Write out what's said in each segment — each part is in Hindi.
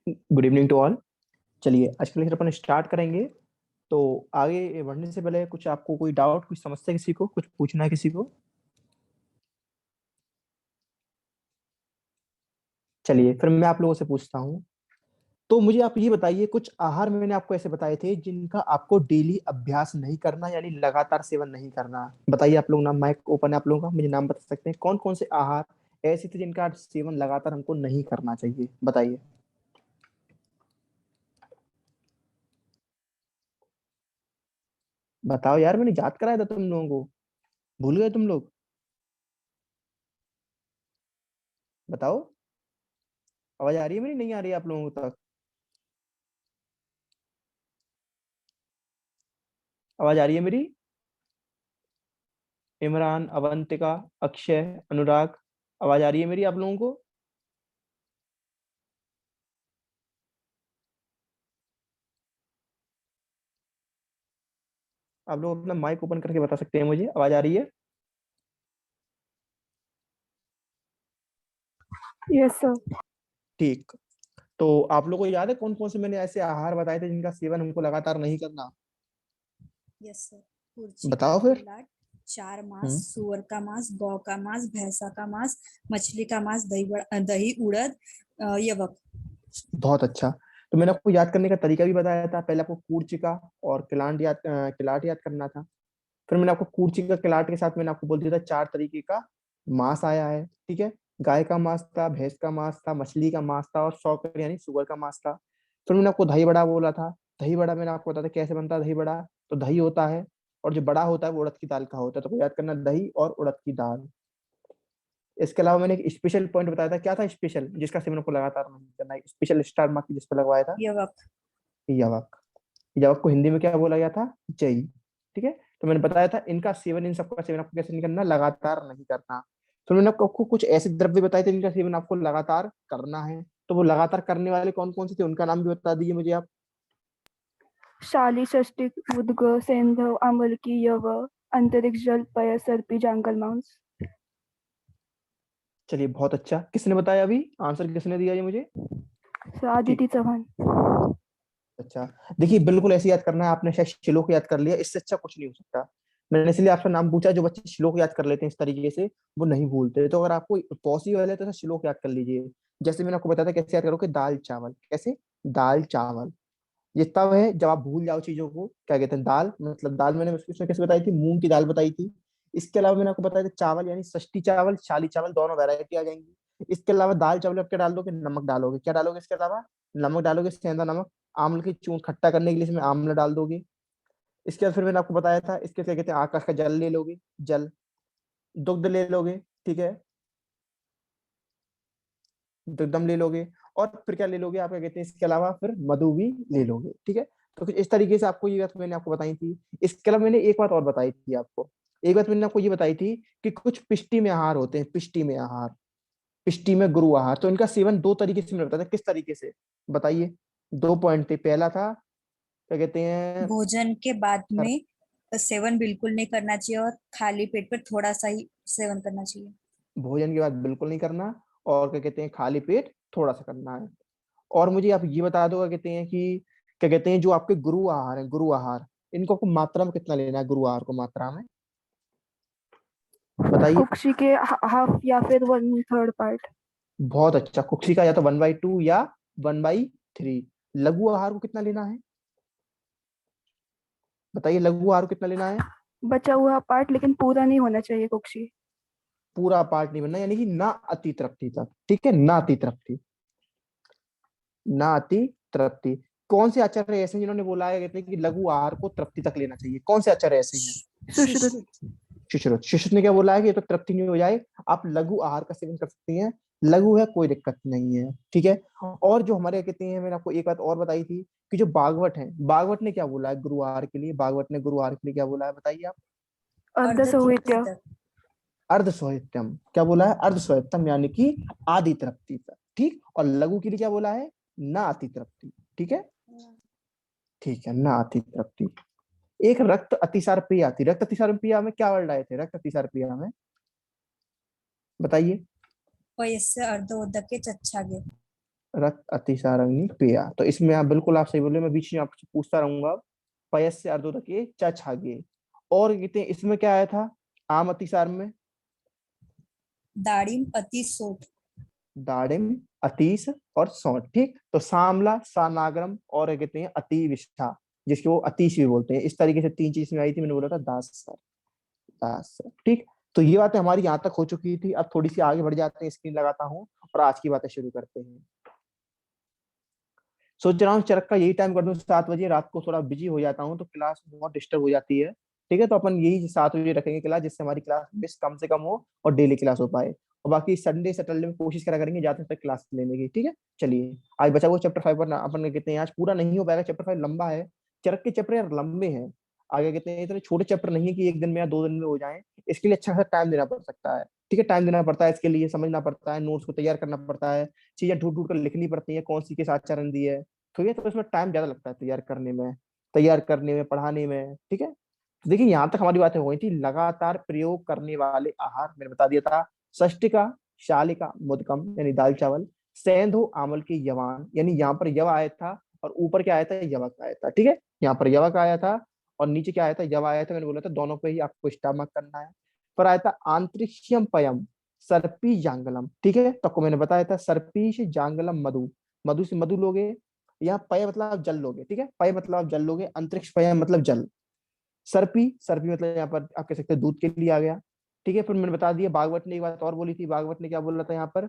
Good evening to all. चलिए आज का लेक्चर अपन स्टार्ट करेंगे। तो आगे बढ़ने से पहले कुछ आपको कोई डाउट, कुछ समस्या, किसी को कुछ पूछना है किसी को? चलिए फिर मैं आप लोगों से पूछता हूँ। तो मुझे आप ये बताइए, कुछ आहार मैंने आपको ऐसे बताए थे जिनका आपको डेली अभ्यास नहीं करना, यानी लगातार सेवन नहीं करना। बताइए आप लोग, नाम माइक ओपन है आप लोगों का, मुझे नाम बता सकते हैं कौन कौन से आहार ऐसे थे जिनका सेवन लगातार हमको नहीं करना चाहिए? बताइए। बताओ यार, मैंने याद कराया था तुम लोगों को, भूल गए तुम लोग? बताओ। आवाज आ रही है मेरी, नहीं आ रही है आप लोगों तक? आवाज आ रही है मेरी? इमरान, अवंतिका, अक्षय, अनुराग, आवाज आ रही है मेरी आप लोगों को? आप लोग अपना माइक ओपन करके बता सकते हैं मुझे, आवाज आ रही है? Yes sir. ठीक। तो आप लोगों को याद है कौन कौन से मैंने ऐसे आहार बताए थे जिनका सेवन हमको लगातार नहीं करना? Yes sir. कुर्ची का बताओ फिर। फिलाट, चार मांस, हम्म। सुअर का मांस, गौ का मांस, भैंसा का मांस, मछली का मांस, दही उड़द, यवक। बहुत अच्छा। तो मैंने आपको याद करने का तरीका भी बताया था। पहले आपको कूर्चिका और किलाट याद करना था। फिर मैंने आपको कूर्चिका किलाट के साथ मैंने आपको बोल दिया था चार तरीके का मांस आया है, ठीक है। गाय का मांस था, भैंस का मांस था, मछली का मांस था और सौकर यानी सुअर का मांस था। फिर मैंने आपको दही बड़ा बोला था। दही बड़ा मैंने आपको बताया था कैसे बनता है दही बड़ा। तो दही होता है और जो बड़ा होता है वो उड़द की दाल का होता है, तो याद करना दही और उड़द की दाल। इसके अलावा मैंने एक स्पेशल पॉइंट बताया था, क्या था स्पेशल जिसका सेवन को लगातार नहीं करना है, स्पेशल स्टार मार्क जिस पर लगवाया था? यवक। यवक। यवक को हिंदी में क्या बोला गया था? जई। ठीक है। तो मैंने बताया था इनका सेवन, इन सबका सेवन आपको कैसे नहीं करना, लगातार नहीं करना। तो मैंने आपको कुछ ऐसे द्रव्य बताए थे जिनका सेवन आपको लगातार करना है। तो वो लगातार करने वाले कौन कौन से थे, उनका नाम भी बता दीजिए मुझे आप। शाली, षष्टिक, उद्ग, सैंधव, आमलकी, यव, अंतरिक्ष जल, पय, सर्पी, जांगल मांस। चलिए बहुत अच्छा। किसने बताया अभी आंसर, किसने दिया ये मुझे? आदिति ठीक। चौहान। अच्छा। देखिए बिल्कुल ऐसे याद करना है, आपने शायद श्लोक याद कर लिया, इससे अच्छा कुछ नहीं हो सकता। मैंने इसलिए आपका नाम पूछा। जो बच्चे श्लोक याद कर लेते हैं इस तरीके से वो नहीं भूलते। तो अगर आपको पॉसिबल है तो ऐसा श्लोक याद कर लीजिए। जैसे मैंने आपको बताया था कैसे याद करोगे, दाल चावल कैसे, दाल चावल। ये तब है जब आप भूल जाओ चीजों को। क्या कहते हैं, दाल मतलब दाल मैंने उसमें कैसे बताई थी, मूंग की दाल बताई थी। इसके अलावा मैंने आपको बताया था चावल यानी षष्ठी चावल, शाली चावल, दोनों वैरायटी आ जाएंगी। इसके अलावा दाल चावल आप क्या डाल दोगे, नमक डालोगे। क्या डालोगे इसके अलावा? नमक डालोगे, सेंधा नमक। आम्ल की चून खट्टा करने के लिए इसमें आम्ल डाल दोगे। इसके बाद फिर मैंने आपको बताया था इसके क्या कहते हैं, आकाश का जल ले लोगे, जल। दुग्ध ले लोगे, ठीक है, दुग्धम ले लोगे। और फिर क्या ले लोगे आप, क्या कहते हैं, इसके अलावा फिर मधु भी ले लोगे, ठीक है। तो कुछ इस तरीके से आपको ये बात मैंने आपको बताई थी। इसके अलावा मैंने एक बात और बताई थी आपको। एक बात मैंने आपको ये बताई थी कि कुछ पिष्टी में आहार होते हैं, पिष्टी में आहार, पिष्टी में गुरु आहार। तो इनका सेवन दो तरीके से मैंने बताया था, किस तरीके से बताइए? दो पॉइंट थे। पहला था क्या कहते हैं, भोजन के बाद में सेवन बिल्कुल नहीं करना चाहिए और खाली पेट पर थोड़ा सा ही सेवन करना चाहिए। भोजन के बाद बिल्कुल नहीं करना, और क्या कहते हैं खाली पेट थोड़ा सा करना है। और मुझे आप ये बता दो, क्या कहते हैं कि क्या कहते हैं जो आपके गुरु आहार है, गुरु आहार, इनको आपको मात्रा में कितना लेना है, गुरु आहार को मात्रा में बताइए। कुक्षी के हाफ या फिर 1/3 पार्ट। बहुत अच्छा। कुक्षी का या तो 1/2 या 1/3। लघु आहार को कितना लेना है, बताइए, लघु आहार को कितना लेना है? बचा हुआ पार्ट, लेकिन पूरा नहीं होना चाहिए कुक्षी। पूरा पार्ट नहीं बनना, यानी कि ना अति तृप्ति तक, ठीक है, ना अति तृप्ति, ना अति तृप्ति। कौन से आचार्य ऐसे हैं जिन्होंने बोला है, कहते हैं कि लघु आहार को तृप्ति तक लेना चाहिए? कौन से आचार्य ऐसे हैं? सुश्रुत। सुश्रुत। शिशुरुत। शिशुरुत ने क्या बोला है कि ये तो तृप्ति नहीं हो जाए, आप लघु आहार का सेवन कर सकती हैं। लघु है, कोई दिक्कत नहीं है, ठीक है। और जो हमारे कहते हैं, मैंने आपको एक बात और बताई थी कि जो बागवट है, बागवट ने क्या बोला है गुरु आहार के लिए, बागवट ने गुरु आहार के लिए क्या बोला है, बताइए आप। अर्ध अर्ध तृप्ति सोहित्य। तक। अर्ध सोहित्यम। क्या बोला है? अर्ध सोहित्यम, यानी कि आदि तृप्ति तक, ठीक। और लघु के लिए क्या बोला है? ना अति तृप्ति, ठीक है, ठीक है, ना अति तृप्ति। एक रक्त अतिसार प्रिया थी। रक्त अतिसार प्रिया में क्या वर्ड आए थे, रक्त अतिसार प्रिया में बताइए? वयस्य अर्धोदके चच्छागे। रक्त अतिसारंगी पेया। तो इसमें आप बिल्कुल आप सही बोले, मैं बीच में आपसे पूछता रहूंगा। पयस से अर्धो तक ये च छागे। और कहते हैं इसमें क्या आया था आम अतिसार में? दाड़िम अति सोठ। दाड़िम, अतीस और सौंठ। ठीक, तो सामला, सानाग्रम और कहते हैं अति विष्ठा, जिसको वो अतीश भी बोलते हैं। इस तरीके से तीन चीज में आई थी, मैंने बोला था दास सर, दास सर। ठीक, तो ये बातें हमारी यहाँ तक हो चुकी थी। अब थोड़ी सी आगे बढ़ जाते हैं, स्क्रीन लगाता हूँ और आज की बातें शुरू करते हैं। सोच रहा हूँ चरक का यही टाइम कर दूं 7 बजे, रात को थोड़ा बिजी हो जाता हूँ तो क्लास बहुत डिस्टर्ब हो जाती है। ठीक है, तो अपन यही 7 बजे रखेंगे क्लास, जिससे हमारी क्लास मिस कम से कम हो और डेली क्लास हो पाए। और बाकी संडे सैटरडे में कोशिश करा करेंगे ज्यादा तक क्लास लेने की। ठीक है, चलिए आज बचा वो चैप्टर 5 पर अपन कहते हैं आज पूरा नहीं हो पाएगा, चैप्टर 5 लंबा है। चरक के चैप्टर यार लंबे हैं। आगे कहते हैं इतने छोटे चैप्टर नहीं है कि एक दिन में या 2 दिन में हो जाए। इसके लिए अच्छा खासा टाइम देना पड़ सकता है। ठीक है, टाइम देना पड़ता है इसके लिए, समझना पड़ता है, नोट्स को तैयार करना पड़ता है, चीजें ढूंढ ढूंढ कर लिखनी पड़ती है, कौन सी के साथ चरण दी है। ठीक है, तो इसमें टाइम ज्यादा लगता है तैयार करने में, पढ़ाने में। ठीक है, तो देखिए यहाँ तक हमारी बातें हो गई थी। लगातार प्रयोग करने वाले आहार मैंने बता दिया था। षष्टिका, शालिका, मुदकम यानी दाल चावल, सेंधो, आमल की यवान, यानी यहाँ पर यव आया था और ऊपर क्या आया था, यवक आया था। ठीक है, यहाँ पर यवक आया था और नीचे क्या आया था, यव आया था। मैंने बोला था दोनों पे ही आपको स्टार मार्क करना है। पर आया था आंतरिक्षम पयम सर्पी जांगलम। ठीक है, तो आपको मैंने बताया था सर्पीश जांगलम मधु, मधु से मधु लोगे। यहाँ पय मतलब आप जल लोगे। ठीक है, पय मतलब आप जल लोगे, अंतरिक्ष पय मतलब जल। सर्पी, सर्पी मतलब यहाँ पर आप कह सकते हैं दूध के लिए आ गया। ठीक है, फिर मैंने बता दिया भागवत ने एक बात और बोली थी। भागवत ने क्या बोला था यहाँ पर,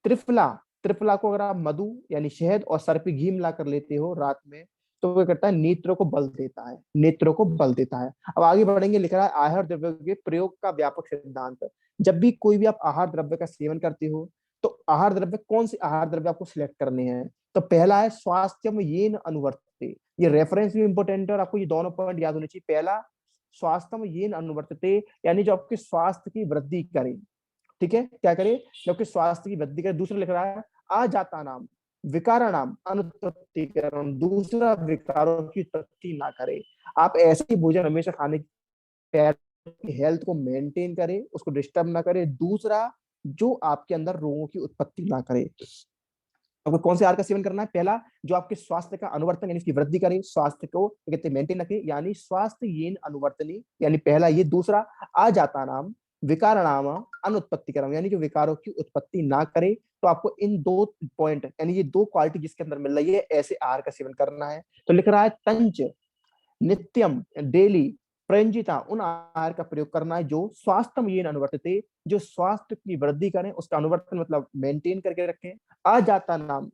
त्रिफला, त्रिफला को अगर आप मधु यानी शहद और सर्पी घी मिला कर लेते हो रात में, तो वो करता है नेत्रों को बल देता है, नेत्रों को बल देता है। अब आगे बढ़ेंगे, लिख रहा है आहार द्रव्य के प्रयोग का व्यापक सिद्धांत। जब भी कोई भी आप आहार द्रव्य का सेवन करते हो, तो आहार द्रव्य, कौन से आहार द्रव्य आपको सिलेक्ट करने हैं? तो पहला है स्वास्थ्यम येन अनुवर्तते। ये रेफरेंस भी इंपॉर्टेंट है और आपको ये दोनों पॉइंट याद होने चाहिए। पहला स्वास्थ्यम येन अनुवर्तते, यानी जो आपके स्वास्थ्य की वृद्धि करे। ठीक है, क्या करे, जो आपके स्वास्थ्य की वृद्धि करे। दूसरा लिख रहा है आ जाता नाम विकाराणाम अनुत्पत्तिकरण, दूसरा विकारों की उत्पत्ति ना करे। आप ऐसे ही भोजन हमेशा खाने की हेल्थ को मेंटेन करे, उसको डिस्टर्ब ना करे। दूसरा, जो आपके अंदर रोगों की उत्पत्ति ना करे। आपको कौन से आहार का सेवन करना है? पहला, जो आपके स्वास्थ्य का अनुवर्तन यानी इसकी वृद्धि करे, स्वास्थ्य को कहते हैं मेंटेन रखे, यानी स्वास्थ्य येन अनुवर्तनी, यानी पहला ये। दूसरा, आ जाता नाम विकारणाम अनुत्पत्तिकरम, यानी जो विकारों की उत्पत्ति ना करे। तो आपको इन दो पॉइंट यानी ये दो क्वालिटी जिसके अंदर मिल रही है, ऐसे आहार का सेवन करना है। तो लिख रहा है तंच नित्यम डेली प्रंजिता, उन आहार का प्रयोग करना है जो स्वास्थ्य ये अनुवर्तते, जो स्वास्थ्य की वृद्धि करें, उसका अनुवर्तन मतलब मेंटेन करके रखें। आ जाता नाम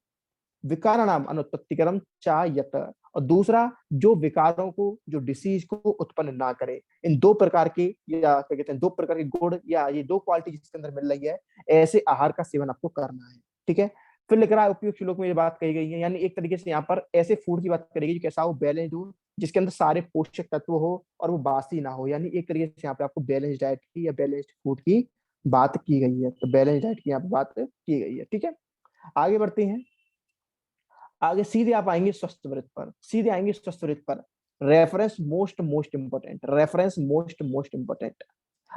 विकार नाम अनुत्पत्तिकरम चायत, और दूसरा, जो विकारों को, जो डिसीज को उत्पन्न ना करे। इन दो प्रकार के, या क्या कहते हैं, दो प्रकार के गुण या ये दो क्वालिटी जिसके अंदर मिल रही है, ऐसे आहार का सेवन आपको करना है। ठीक है, फिर लिख रहा है उपयुक्त श्लोक में ये बात कही गई है, यानी एक तरीके से यहाँ पर ऐसे फूड की बात करेगी जो कैसा हो, बैलेंस्ड हो, जिसके अंदर सारे पोषक तत्व हो और वो बासी ना हो। यानी एक तरीके से यहाँ पे आपको बैलेंस डाइट की या बैलेंस्ड फूड की बात की गई है। तो बैलेंस डाइट की यहाँ पे बात की गई है। ठीक है, आगे बढ़ते हैं। आगे सीधे आप आएंगे स्वस्थ वृत्त पर, सीधे आएंगे स्वस्थ वृत्त पर। Reference most most important, reference most most important.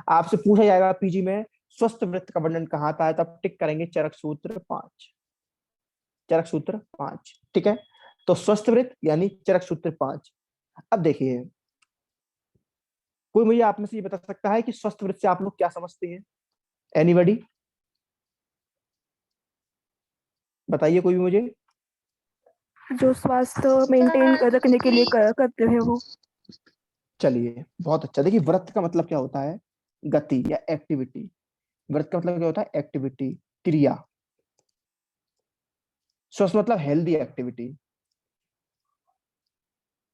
आपसे पूछा जाएगा पीजी में स्वस्थ वृत्त का वर्णन कहाँ आता है, तब टिक करेंगे चरक सूत्र 5, चरक सूत्र 5। ठीक है, तो स्वस्थ वृत्त यानी चरक सूत्र 5। अब देखिए, कोई मुझे आप में से ये बता सकता है कि स्वस्थ वृत्त से आप लोग क्या समझते हैं? एनीबॉडी बताइए कोई भी मुझे। जो स्वास्थ्य मेंटेन रखने के लिए करते हैं वो। चलिए बहुत अच्छा। देखिए व्रत का मतलब क्या होता है, गति या एक्टिविटी। व्रत का मतलब क्या होता है, एक्टिविटी, क्रिया। स्वस्थ मतलब हेल्दी एक्टिविटी,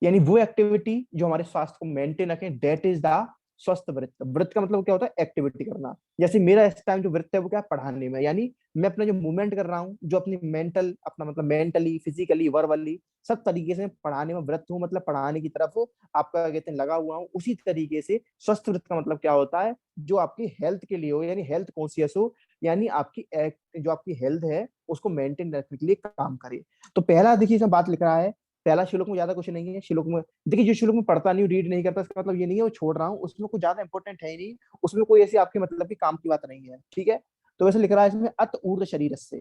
यानी वो एक्टिविटी जो हमारे स्वास्थ्य को मेंटेन रखे, डेट इज द स्वस्थ वृत्त। वृत्त का मतलब क्या होता है, एक्टिविटी करना। जैसे मेरा इस टाइम जो वृत्त है वो क्या है, पढ़ाने में, यानी मैं अपना जो मूवमेंट कर रहा हूँ, जो अपनी मेंटल, अपना मतलब मेंटली, फिजिकली, वर्बली, सब तरीके से पढ़ाने में वृत्त हूँ, मतलब पढ़ाने की तरफ आपका कहते हैं लगा हुआ हूँ। उसी तरीके से स्वस्थ वृत्त का मतलब क्या होता है, जो आपकी हेल्थ के लिए हो, यानी हेल्थ कॉन्शियस हो, यानी आपकी जो आपकी हेल्थ है उसको मेंटेन रखने के लिए काम करे। तो पहला देखिए इसमें बात लिख रहा है, पहला श्लोक में ज्यादा कुछ नहीं है। श्लोक में देखिए, जो श्लोक में पढ़ता नहीं, रीड नहीं करता, इसका मतलब ये नहीं है वो छोड़ रहा हूँ, उसमें कुछ ज्यादा इंपॉर्टेंट है ही नहीं, उसमें कोई ऐसी आपके मतलब की काम की बात नहीं है। ठीक है, तो वैसे लिख रहा है इसमें अत ऊर्ध शरीर से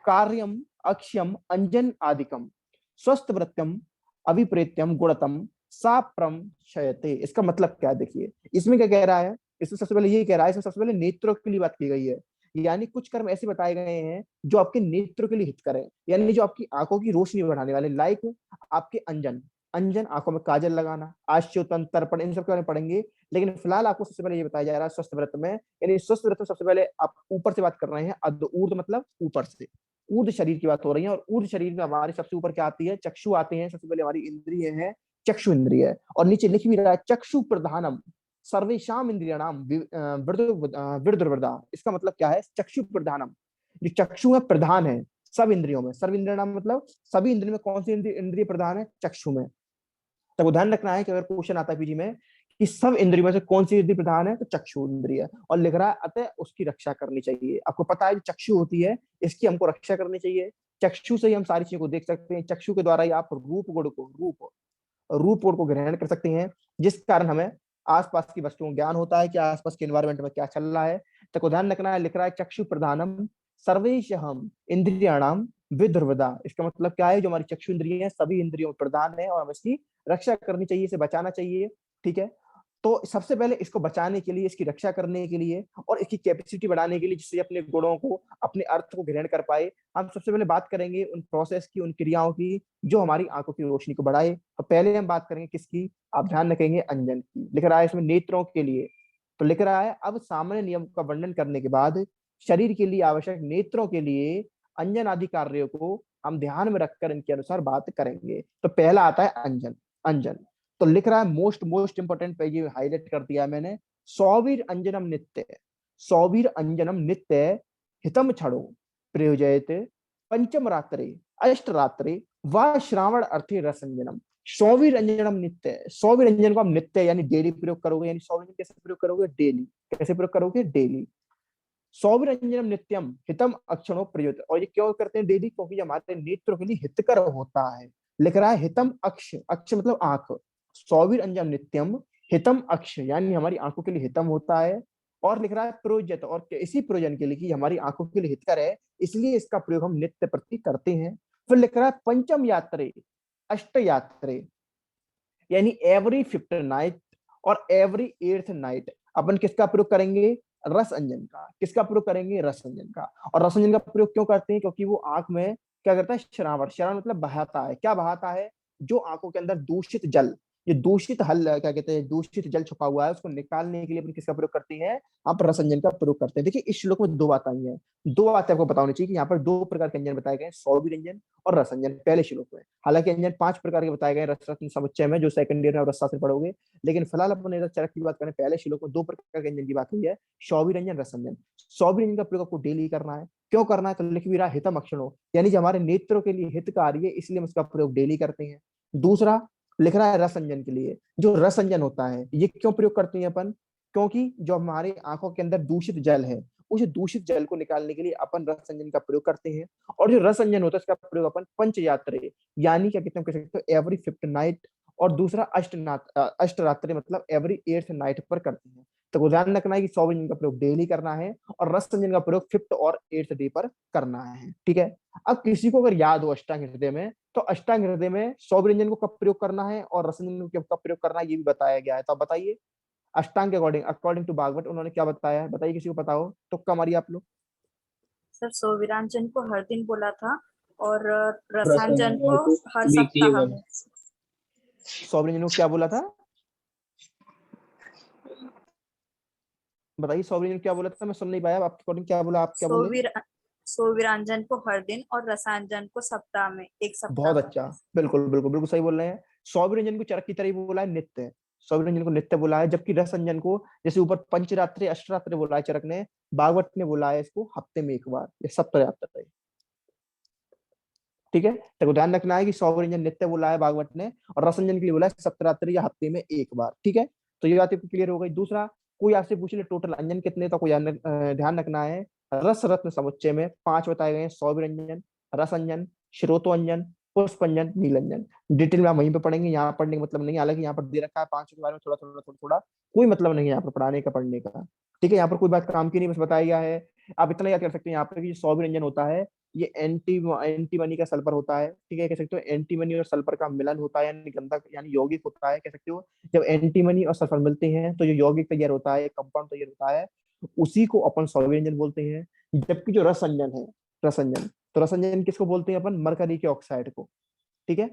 कार्यम अक्ष्यम अंजन आदिकम स्वस्थ वृत्यम अभिप्रेत्यम गुणतम साप्रम क्षयते। इसका मतलब क्या है देखिए, इसमें क्या कह रहा है, इसमें सबसे पहले ये कह रहा है, इसमें सबसे पहले नेत्रों के लिए बात की गई है। यानी कुछ कर्म ऐसे बताए गए हैं जो आपके नेत्रों के लिए हित करें, यानी जो आपकी आंखों की रोशनी बढ़ाने वाले, लाइक आपके अंजन, अंजन आंखों में काजल लगाना, आश्चोतन, तर्पण, इन सब के बारे में पढ़ेंगे। लेकिन फिलहाल आपको सबसे पहले ये बताया जा रहा है स्वस्थ व्रत में, यानी स्वस्थ व्रत में सबसे पहले आप ऊपर से बात कर रहे हैं, अध ऊर्ध मतलब ऊपर से, ऊर्ध शरीर की बात हो रही है। और ऊर्ध शरीर में हमारे सबसे ऊपर क्या आती है, चक्षु आते हैं, सबसे पहले हमारी इंद्रिय है चक्षु इंद्रिय। और नीचे लिख भी रहा है चक्षु प्रधानम सर्वेशाम इंद्रियाणाम विर्दुर्वृदा। इसका मतलब क्या है, चक्षु प्रधानम, जो चक्षु है प्रधान है सब इंद्रियों में, सर्व इंद्रियाणाम मतलब सभी इंद्रियों में कौन सी इंद्रिय प्रधान है, चक्षु में। तब ध्यान रखना है कि अगर क्वेश्चन आता है पीजी में कि सब इंद्रियों में से कौन सी इंद्रिय प्रधान है, तो चक्षु इंद्रिय। और लिख रहा है अतः उसकी रक्षा करनी चाहिए। आपको पता है जो चक्षु होती है इसकी हमको रक्षा करनी चाहिए। चक्षु से ही हम सारी चीजों को देख सकते हैं, चक्षु के द्वारा ही आप रूप गुण को ग्रहण कर सकते हैं, जिस कारण हमें आसपास की वस्तुओं का ज्ञान होता है कि आसपास के एनवायरमेंट में क्या चल रहा है। तो ध्यान रखना है, लिख रहा है चक्षु प्रधानम सर्वेश हम इंद्रियाणाम विधुर्वदा। इसका मतलब क्या है, जो हमारी चक्षु इंद्रिय है सभी इंद्रियों में प्रधान है और हमें इसकी रक्षा करनी चाहिए, इसे बचाना चाहिए। ठीक है, तो सबसे पहले इसको बचाने के लिए, इसकी रक्षा करने के लिए और इसकी कैपेसिटी बढ़ाने के लिए, जिससे अपने गुणों को, अपने अर्थ को ग्रहण कर पाए, हम सबसे पहले बात करेंगे उन प्रोसेस की, उन क्रियाओं की जो हमारी आंखों की रोशनी को बढ़ाए। तो पहले हम बात करेंगे किसकी, आप ध्यान रखेंगे अंजन की। लिख रहा है इसमें नेत्रों के लिए, तो लिख रहा है अब सामान्य नियम का वर्णन करने के बाद शरीर के लिए आवश्यक नेत्रों के लिए अंजन आदि कार्यों को हम ध्यान में रखकर इनके अनुसार बात करेंगे। तो पहला आता है अंजन। अंजन तो लिख रहा है मोस्ट इंपोर्टेंट पेज हाईलाइट कर दिया है मैंने, सौवीर अंजनम नित्य, सौवीर अंजनम नित्य हितम छड़ो प्रयोजयत पंचम रात्रे अष्ट रात्रे व श्रावण अर्थे रसंजनम। सौवीर अंजनम नित्य, सौवीर अंजन को हम नित्य यानी डेली प्रयोग करोगे, यानी सौवीर कैसे प्रयोग करोगे, डेली। कैसे प्रयोग करोगे, डेली। सौविरंजनम नित्यम हितम अक्षणों प्रयुक्त। और ये क्यों करते हैं डेली, क्योंकि हमारे नेत्रों के लिए हितकर होता है। लिख रहा है हितम अक्ष, अक्ष मतलब आंख, सौविरंजन नित्यम हितम अक्ष यानी हमारी आंखों के लिए हितम होता है। और लिख रहा है प्रयोज्यत, और इसी प्रयोजन के लिए कि हमारी आंखों के लिए हितकर है, इसलिए इसका प्रयोग हम नित्य प्रति करते हैं। फिर लिख रहा है पंचम यात्रे अष्ट यात्रे, यानी एवरी फिफ्थ नाइट और एवरी एट्थ नाइट अपन किसका प्रयोग करेंगे, रस अंजन का। किसका प्रयोग करेंगे, रस अंजन का। और रस अंजन का प्रयोग क्यों करते हैं, क्योंकि वो आंख में क्या करता है, श्रावण, श्रावण मतलब बहाता है। क्या बहाता है, जो आंखों के अंदर दूषित जल, जो दूषित हल क्या कहते हैं, दूषित जल छुपा हुआ है, उसको निकालने के लिए अपन किसका प्रयोग करते हैं, आप रस अंजन का प्रयोग करते हैं। देखिए इस श्लोक में दो बात आई है, दो बातें आपको पता होनी चाहिए कि यहाँ पर दो प्रकार के अंजन बताए गए, सौवीर अंजन और रस अंजन पहले श्लोक में। हालांकि अंजन 5 प्रकार के बताए गए रस रत्न समुच्चय में, जो सेकंड ईयर में रसशास्त्र पढ़ोगे। लेकिन फिलहाल अपन चरक की बात करें, पहले श्लोक में 2 प्रकार के अंजन की बात हुई है, सौवीर अंजन, रस अंजन। सौवीर अंजन का प्रयोग आपको डेली करना है। क्यों करना है, तो लिख भी रहा हितम अक्षणों, यानी जो हमारे नेत्रों के लिए हितकारी है, इसलिए हम इसका प्रयोग डेली करते हैं। दूसरा लिख रहा है रस अंजन के लिए, जो रस अंजन होता है ये क्यों प्रयोग करते हैं अपन, क्योंकि जो हमारी आंखों के अंदर दूषित जल है, उस दूषित जल को निकालने के लिए अपन रस अंजन का प्रयोग करते हैं। और जो रस अंजन होता है इसका प्रयोग अपन पंच यात्रे यानी क्या कहते हैं, कह सकते हो एवरी फिफ्थ नाइट, और दूसरा अष्ट रात्रि मतलब एवरी एट्थ नाइट पर करते हैं। तो ध्यान रखना है कि सौवीर अंजन का प्रयोग डेली करना है और रस अंजन का प्रयोग फिफ्थ और एट्थ डे पर करना है। ठीक है, अब किसी को अगर याद हो अष्टांग हृदय में, तो अष्टांग हृदय में सौवीर अंजन को कब प्रयोग करना है और रस अंजन को कब प्रयोग करना है, ये भी बताया गया है। तो आप बताइए अष्टांग के अकॉर्डिंग, अकॉर्डिंग टू भागवत उन्होंने क्या बताया है, बताइए किसी को पता हो तो कमारिए आप लोग। सर सोविरांचन को हर दिन बोला था और रसांजन रसांजन को को हर वीकली सप्ताह बोला। में। सौवीर अंजन को क्या बोला था, बताइए सौवीर अंजन क्या बोला था, मैं सुन नहीं पाया, आपके अकॉर्डिंग क्या बोला, आप क्या बोले। सोविरांजन को हर दिन और रसांजन को सप्ताह में, एक सप्ताह बहुत में। अच्छा, बिल्कुल बिल्कुल बिल्कुल सही बोल रहे हैं। सौवीर अंजन को चरक की तरह ही बोला है नित्य, सौवीर अंजन को नित्य बोला है, जबकि रस अंजन को जैसे ऊपर पंचरात्रि अष्टरात्रि बोला है चरक ने, भागवत ने बोला है इसको हफ्ते में एक बार या सप्ताह। ठीक है, तो ध्यान रखना है कि सौवीर अंजन नित्य बोला है भागवत ने, और रस अंजन के लिए बोला है सप्तरात्रि या हफ्ते में एक बार। ठीक है, तो ये बात क्लियर हो गई। दूसरा, कोई आपसे पूछ ले टोटल अंजन कितने, तो कोई ध्यान रखना है रस रत्न समुच्चय में 5 बताए गए हैं, सौवीर अंजन, रस अंजन, श्रोतो अंजन, पुष्प अंजन, नीलंजन। डिटेल में आप वहीं पे पढ़ेंगे, यहाँ पढ़ने का मतलब नहीं, हालांकि यहाँ पर दे रखा है 5 के बारे में थोड़ा थोड़ा थोड़ा थोड़ा, कोई मतलब नहीं है यहाँ पर पढ़ाने का पढ़ने का। ठीक है, यहाँ पर कोई बात काम की नहीं, बस बताया गया है। आप इतना याद कर सकते हैं यहाँ पर कि सौवीर अंजन होता है ये एंटीमनी का सल्फर होता है, ठीक है, कह सकते हो एंटीमनी और सल्फर का मिलन होता है, यानी गंधक यानी यौगिक होता है, कह सकते हो जब एंटीमनी और सल्फर मिलते हैं तो जो यौगिक तैयार होता है, कंपाउंड तैयार होता है, उसी को अपन सौरव्यंजन बोलते हैं। जबकि जो रसंजन है, रसंजन, तो रसंजन किसको बोलते हैं अपन? मरकरी के ऑक्साइड को, ठीक है।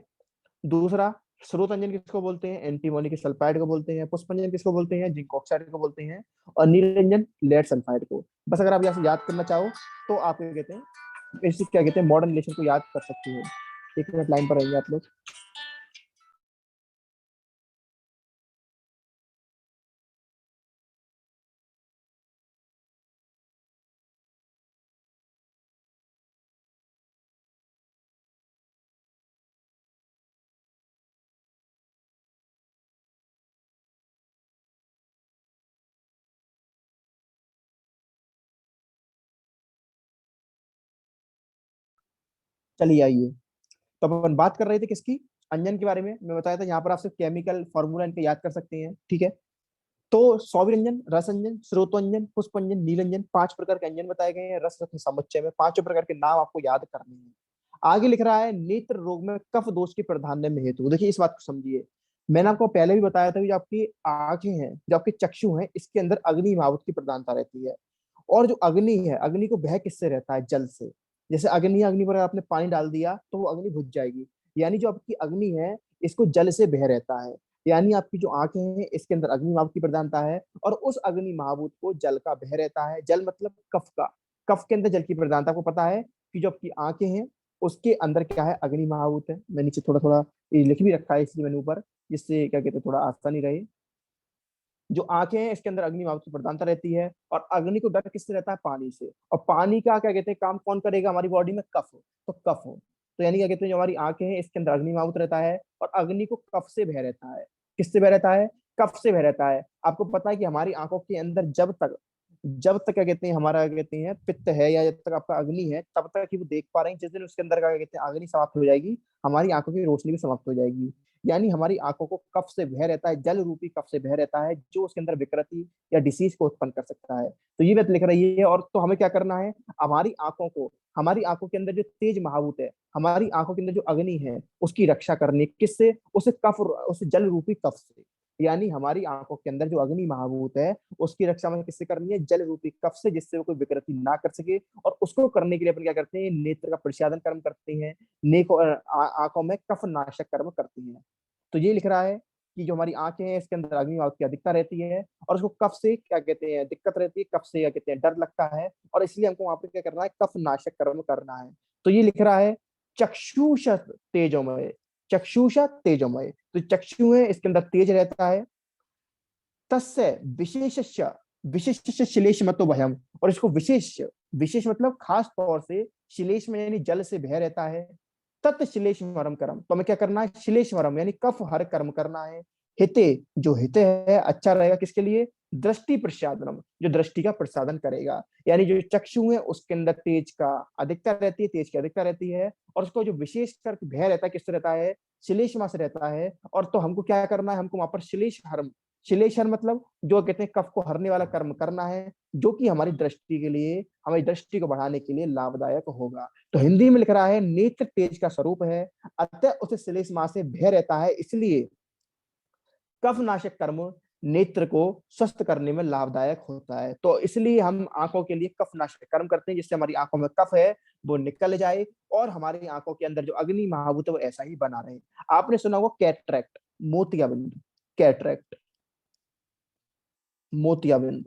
दूसरा, स्रोतंजन किसको बोलते हैं? एंटीमोनी के सल्फाइड को बोलते हैं। पुष्पंजन किसको बोलते हैं? जिंक ऑक्साइड को बोलते हैं। और नीरंजन लेड सल्फाइड को। बस अगर आप यहाँ से याद करना चाहो तो आप क्या कहते हैं, इसे क्या कहते हैं, मॉडर्न रिलेशन को याद कर सकते हो। एक मिनट लाइन पर रहेंगे आप लोग। चलिए आइए, तो अपन बात कर रहे थे किसकी? अंजन के बारे में। मैं बताया था यहाँ पर आप सिर्फ केमिकल फॉर्मूला इनके याद कर सकते हैं, ठीक है। तो सौविरंजन, रसंजन, स्रोतोंजन, पुष्पंजन, नीलंजन, 5 प्रकार के अंजन बताए गए हैं रस रत्न समुच्चय में। 5 प्रकार के नाम आपको याद करने हैं। आगे लिख रहा है नेत्र रोग में कफ दोष के प्राधान्य में हेतु। देखिए इस बात को समझिए, मैंने आपको पहले भी बताया था कि जो आपकी आंखें हैं, जो आपके चक्षु हैं, इसके अंदर अग्नि मावत की प्रधानता रहती है। और जो अग्नि है, अग्नि को भय किससे रहता है? जल से। जैसे अग्नि, अग्नि पर आपने पानी डाल दिया तो वो अग्नि बुझ जाएगी। यानी जो आपकी अग्नि है, इसको जल से भय रहता है। यानी आपकी जो आंखें हैं, इसके अंदर अग्नि मावत की प्रधानता है, और उस अग्नि महाभूत को जल का भय रहता है। जल मतलब कफ का, कफ के अंदर जल की प्रधानता। को पता है कि जो आपकी आंखें हैं, उसके अंदर क्या है? अग्नि महाभूत है। मैं नीचे थोड़ा थोड़ा ये लिख भी रखा है इसलिए मैंने ऊपर, जिससे क्या कहते हैं थोड़ा आसानी रहे। जो आंखें हैं, इसके अंदर अग्नि मावत की प्रधानता रहती है। और अग्नि को डर किससे रहता है? पानी से। और पानी का क्या कहते हैं काम कौन करेगा हमारी बॉडी में? कफ। तो कफ हो, तो यानी क्या कहते हैं जो हमारी आंखें हैं, इसके अंदर अग्नि मावत रहता है। और अग्नि को कफ से भय रहता है। किससे भय रहता है? कफ से भय रहता है। आपको पता है कि हमारी आंखों के अंदर जब तक क्या कहते हैं हमारा क्या कहते हैं पित्त है, या जब तक आपका अग्नि है, तब तक ही वो देख पा रहे हैं। जिस दिन उसके अंदर का क्या कहते हैं अग्नि समाप्त हो जाएगी, हमारी आंखों की रोशनी भी समाप्त हो जाएगी। यानी हमारी आंखों को कफ से भय रहता है, जल रूपी कफ से भय रहता है, जो उसके अंदर विकृति या डिसीज को उत्पन्न कर सकता है। तो ये बात लिख रही है। और तो हमें क्या करना है? हमारी आंखों के अंदर जो तेज महाभूत है, हमारी आंखों के अंदर जो अग्नि है, उसकी रक्षा करनी किससे? उसे जल रूपी कफ से। यानी हमारी आंखों के अंदर जो अग्नि महाभूत है, उसकी रक्षा में किससे करनी है? जल रूपी कफ से, जिससे वो कोई विकृति ना कर सके। और उसको करने के लिए अपन क्या करते हैं? नेत्र का प्रसादन कर्म करते हैं। आंखों में कफ नाशक कर्म करते हैं। तो ये लिख रहा है कि जो हमारी आंखें हैं, इसके अंदर अग्निवात की अधिकता रहती है। और उसको कफ से क्या कहते हैं दिक्कत रहती है, कफ से क्या कहते हैं डर लगता है। और इसलिए हमको वहां पे क्या करना है? कफ नाशक कर्म करना है। तो ये लिख रहा है चक्षुष तेजोमय, चक्षुष तेजोमय। तो चक्षु है, इसके अंदर तेज रहता है। तस्य विशेषस्य, विशिष्ट श्लेष मतो भयम। और इसको विशेष, विशेष मतलब खास तौर से, श्लेष में यानी जल से भय रहता है। तत् श्लेष वरम कर्म, तो हमें क्या करना है? श्लेष वरम यानी कफ हर कर्म करना है। हिते, जो हिते है अच्छा रहेगा किसके लिए? दृष्टि प्रसादनम, जो दृष्टि का प्रसादन करेगा। यानी जो चक्षु है, उसके अंदर तेज का अधिकता रहती है, तेज की अधिकता रहती है। और उसको जो विशेष कर भय रहता है, किससे रहता है? श्लेष्मा से रहता है। और तो हमको क्या करना है? हमको वहां पर श्लेष हरम, श्लेषण मतलब जो कहते हैं कफ को हरने वाला कर्म करना है, जो कि हमारी दृष्टि के लिए, हमारी दृष्टि को बढ़ाने के लिए लाभदायक होगा। तो हिंदी में लिख रहा है नेत्र तेज का स्वरूप है, अतः उसे श्लेष मां से भय रहता है, इसलिए कफ नाशक कर्म नेत्र को स्वस्थ करने में लाभदायक होता है। तो इसलिए हम आंखों के लिए कफ नाशक कर्म करते हैं, जिससे हमारी आंखों में कफ है वो निकल जाए, और हमारी आंखों के अंदर जो अग्नि महाभूत है वो ऐसा ही बना रहे। आपने सुना होगा कैटरेक्ट, मोतियाबिंद, कैटरेक्ट, मोतियाबिंद।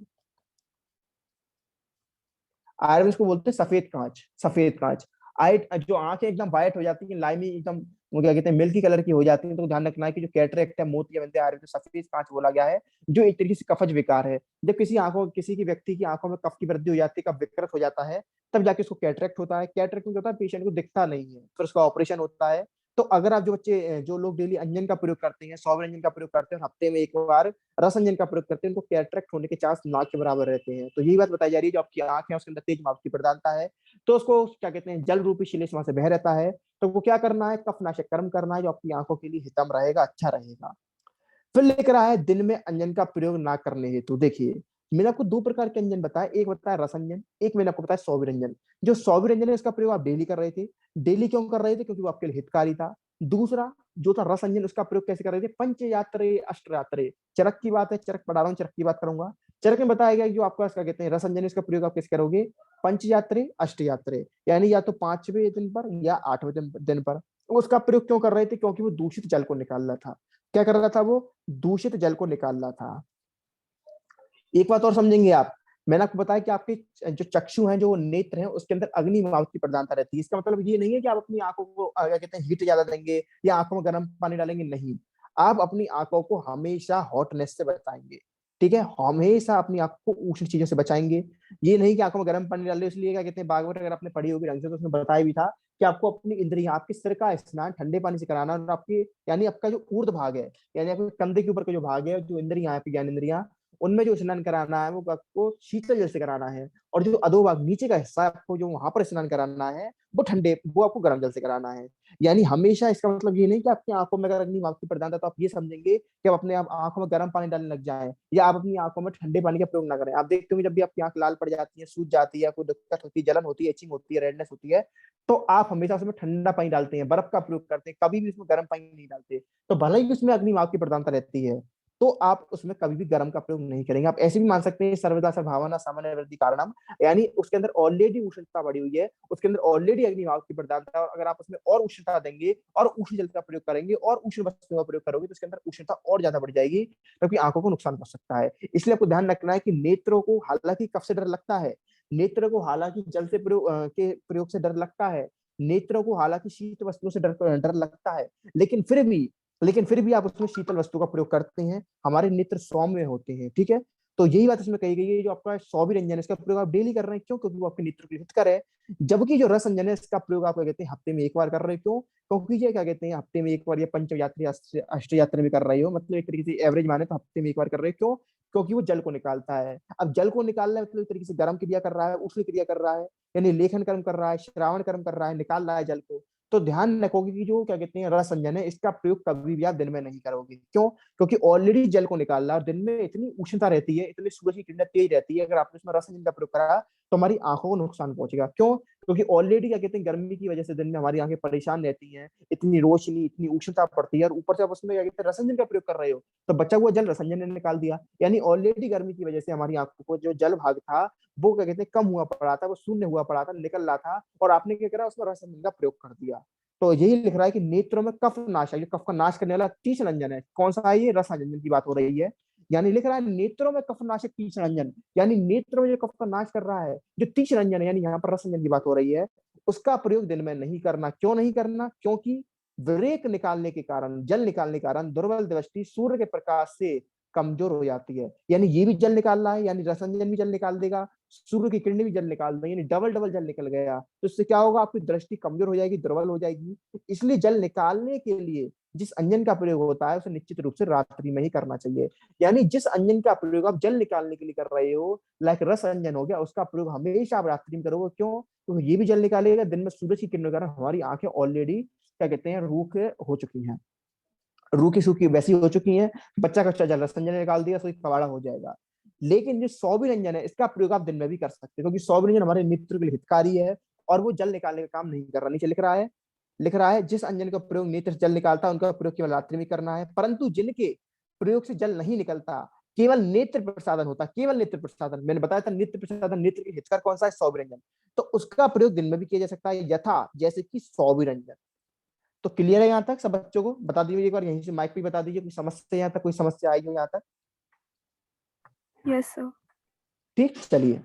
आयरन को बोलते हैं सफेद कांच, सफेद कांच। आइट, जो आंखें एकदम व्हाइट हो जाती है, लाइमी एकदम, वो क्या कहते हैं मिल्की कलर की हो जाती है, तो ध्यान रखना है कि जो कैटरेक्ट है, मोतियाबिंद है, आयरन को सफेद कांच बोला गया है, जो एक तरीके से कफज विकार है। जब किसी की व्यक्ति की आंखों में कफ की वृद्धि हो जाती है, कफ विकृत हो जाता है, तब जाके उसको कैटरेक्ट होता है। कैटरेक्ट में क्या होता है? पेशेंट को दिखता नहीं है, फिर उसका ऑपरेशन होता है। तो अगर आप जो लोग डेली अंजन का प्रयोग करते हैं, सौर अंजन का प्रयोग करते हैं, और हफ्ते में एक बार रस अंजन का प्रयोग करते हैं, उनको कैटरेक्ट होने के चांस ना के बराबर रहते हैं। तो यही बात बताई जा रही है, जो आपकी आंख है उसके अंदर तेज माप की प्रधानता है, तो उसको क्या कहते हैं जल रूपी शिलेश वहां से बह रहता है। तो वो क्या करना है? कफ नाशक कर्म करना है, जो आपकी आंखों के लिए हितम रहेगा, अच्छा रहेगा। फिर लिख रहा है दिन में अंजन का प्रयोग ना करने हेतु। देखिए मैंने आपको दो प्रकार के अंजन बताए, एक बताया रसंजन, एक मैंने आपको बताया सौविरंजन। जो सौविरंजन है इसका प्रयोग आप डेली कर रहे थे। डेली क्यों कर रहे थे? क्योंकि वो आपके लिए हितकारी था। दूसरा जो था रसंजन, उसका प्रयोग कैसे कर रहे थे? पंचयात्रे अष्टयात्रे, चरक की बात है, चरक पढ़ा रहा हूँ, चरक की बात करूंगा। चरक में बताया गया जो आपका क्या कहते हैं रसंजन, इसका प्रयोग आप कैसे करोगे? पंचयात्रे अष्टयात्रे, यानी या तो 5वें दिन पर या 8वें दिन पर। उसका प्रयोग क्यों कर रहे थे? क्योंकि वो दूषित जल को निकाल रहा था। क्या कर रहा था वो? दूषित जल को निकाल रहा था। एक बात और समझेंगे आप, मैंने आपको बताया कि आपके जो चक्षु हैं, जो नेत्र हैं, उसके अंदर अग्निमावत की प्रधानता रहती है। इसका मतलब ये नहीं है कि आप अपनी आंखों को क्या कहते हैं हीट ज्यादा देंगे या आंखों में गर्म पानी डालेंगे, नहीं। आप अपनी आंखों को हमेशा हॉटनेस से बचाएंगे, ठीक है, हमेशा अपनी आंख को उष्ण चीजों से बचाएंगे। ये नहीं कि आंखों में गर्म पानी डाल रहे हो। इसलिए क्या कहते हैं भागवत अगर आपने पढ़ी होगी ढंग से तो उसमें बताया भी था कि आपको अपनी इंद्रियां, आपके सिर का स्नान ठंडे पानी से कराना, और आपके यानी आपका जो ऊर्ध्व भाग है, यानी आपके कंधे के ऊपर का जो भाग है, जो इंद्रियां है, ज्ञान इंद्रियां, उनमें जो स्नान कराना है वो आपको शीतल जल से कराना है। और जो अधोभाग नीचे का हिस्सा है, आपको जो वहां पर स्नान कराना है वो ठंडे, वो आपको गर्म जल से कराना है। यानी हमेशा, इसका मतलब ये नहीं कि आपकी आंखों में अगर अग्निमावत की प्रदान है तो आप ये समझेंगे कि आप अपने आप आंखों में गर्म पानी डालने लग जाएं, या आप अपनी आंखों में ठंडे पानी का प्रयोग ना करें। आप देखते होंगे जब भी आपकी आंख लाल पड़ जाती है, सूज जाती है, कोई दिक्कत होती है, जलन होती है, इचिंग होती है, रेडनेस होती है, तो आप हमेशा उसमें ठंडा पानी डालते हैं, बर्फ का प्रयोग करते हैं, कभी भी उसमें गर्म पानी नहीं डालते। तो भले ही उसमें अग्निमावत की प्रधानता रहती है, तो आप उसमें कभी भी गर्म का प्रयोग नहीं करेंगे। आप ऐसे भी मान सकते हैं सर्वदा सद्भावना सामान्य वृद्धि कारणम, यानी उसके अंदर ऑलरेडी उष्णता बढ़ी हुई है, उसके अंदर ऑलरेडी अग्निभाव की प्रधानता है, और अगर आप उसमें और उष्णता देंगे और उष्ण जल का प्रयोग करेंगे और उष्ण वस्तुओं का प्रयोग करोगे तो उसके अंदर उष्णता और ज्यादा बढ़ जाएगी, क्योंकि आंखों को नुकसान पहुंच सकता है। इसलिए आपको ध्यान रखना है कि नेत्रों को हालांकि कफ से डर लगता है, नेत्र को हालांकि जल से प्रयोग से डर लगता है, नेत्रों को हालांकि शीत वस्तुओं से डर लगता है, लेकिन फिर भी आप उसमें शीतल वस्तु का प्रयोग करते हैं। हमारे नेत्र सौम्य होते हैं, ठीक है। तो यही बात इसमें कही गई है, जो आपका सौविरंजन है इसका प्रयोग आप डेली कर रहे हैं, क्यों? क्योंकि वो आपके नेत्र के लिए हितकर है। जबकि जो रसंजन है इसका प्रयोग आप क्या कहते हैं हफ्ते में एक बार कर रहे हो, क्यों? क्योंकि ये क्या कहते हैं हफ्ते में एक बार, या पंच यात्री अष्ट यात्रा भी कर रहे हो, मतलब एक तरीके से एवरेज माने तो हफ्ते में एक बार कर रहे हो, क्यों? क्योंकि वो जल को निकालता है। अब जल को निकालना है मतलब एक तरीके से गर्म क्रिया कर रहा है, उष्ण क्रिया कर रहा है, यानी लेखन कर्म कर रहा है, श्रावण कर्म कर रहा है, निकाल रहा है जल को। तो ध्यान रखोगे कि जो क्या कहते हैं रसंजन है इसका प्रयोग कभी भी आप दिन में नहीं करोगे, क्यों? क्योंकि ऑलरेडी जल को निकालना, और दिन में इतनी उष्णता रहती है, इतनी सूरज की किरणें तेज रहती है, अगर आपने उसमें रसंजन का प्रयोग करा तो हमारी आंखों को नुकसान पहुंचेगा। क्यों? क्योंकि ऑलरेडी क्या कहते हैं गर्मी की वजह से दिन में हमारी आंखें परेशान रहती हैं, इतनी रोशनी, इतनी उष्णता पड़ती है, और ऊपर से आप उसमें क्या कहते हैं रसंजन का प्रयोग कर रहे हो, तो बचा हुआ जल रसंजन ने निकाल दिया। यानी ऑलरेडी गर्मी की वजह से हमारी आंखों को जो जल भाग था वो क्या कहते हैं कम हुआ पड़ा था, वो शून्य हुआ पड़ा था, निकल रहा था, और आपने क्या करा उसमें रसंजन का प्रयोग कर दिया। तो यही लिख रहा है कि नेत्रों में कफ नाश है, कफ का नाश करने वाला तीक्ष्ण अंजन है। कौन सा है ये? रसांजन की बात हो रही है। यानी लिख रहा है नेत्रों में कफ नाशक तीक्ष्ण अंजन, यानी नेत्रों में जो कफ का नाश कर रहा है, जो तीक्ष्ण अंजन है, यानी यहाँ पर रसांजन की बात हो रही है, उसका प्रयोग दिन में नहीं करना। क्यों नहीं करना? क्योंकि विरेक निकालने के कारण, जल निकालने के कारण दुर्बल दृष्टि सूर्य के प्रकाश से कमजोर हो जाती है। यानी ये भी जल निकाल रहा है, यानी रसांजन भी जल निकाल देगा, सूर्य की किरणें भी जल निकाल देंगे, यानी डबल डबल जल निकल गया। तो इससे क्या होगा? आपकी दृष्टि कमजोर हो जाएगी, दुर्बल हो जाएगी। इसलिए जल निकालने के लिए जिस अंजन का प्रयोग होता है उसे निश्चित रूप से रात्रि में ही करना चाहिए। यानी जिस अंजन का प्रयोग आप जल निकालने के लिए कर रहे हो, लाइक रस अंजन हो गया, उसका प्रयोग हमेशा आप रात्रि में करोगे। क्यों? क्योंकि ये भी जल निकालेगा, दिन में सूरज की किरणों के कारण हमारी आंखें ऑलरेडी क्या कहते हैं रूख हो चुकी हैं, रूखी सूखी वैसी हो चुकी हैं, बच्चा कच्चा जल रसंजन निकाल दिया तो कबाड़ा हो जाएगा। लेकिन जो सौविरंजन है इसका प्रयोग आप दिन में भी कर सकते हैं, क्योंकि सौविरंजन हमारे नेत्र के लिए हितकारी है, और वो जल निकालने का काम नहीं कर रहा। नीचे लिख रहा है जिस अंजन का प्रयोग नेत्र से जल निकालता है उनका प्रयोग केवल रात्रि में करना है, परंतु जिनके प्रयोग से जल नहीं निकलता, केवल नेत्र प्रसादन होता है, केवल नेत्र प्रसादन, मैंने बताया था नेत्र प्रसादन नेत्र के हितकर कौन सा है? सौविरंजन। तो उसका प्रयोग दिन में भी किया जा सकता है, यथा जैसे कि सौविरंजन। तो क्लियर है यहाँ तक? सब बच्चों को बता दीजिए एक बार, यहीं से माइक पे बता दीजिए कोई समस्या यहाँ तक, कोई समस्या आई हो यहाँ तक? Yes sir. ठीक, चलिए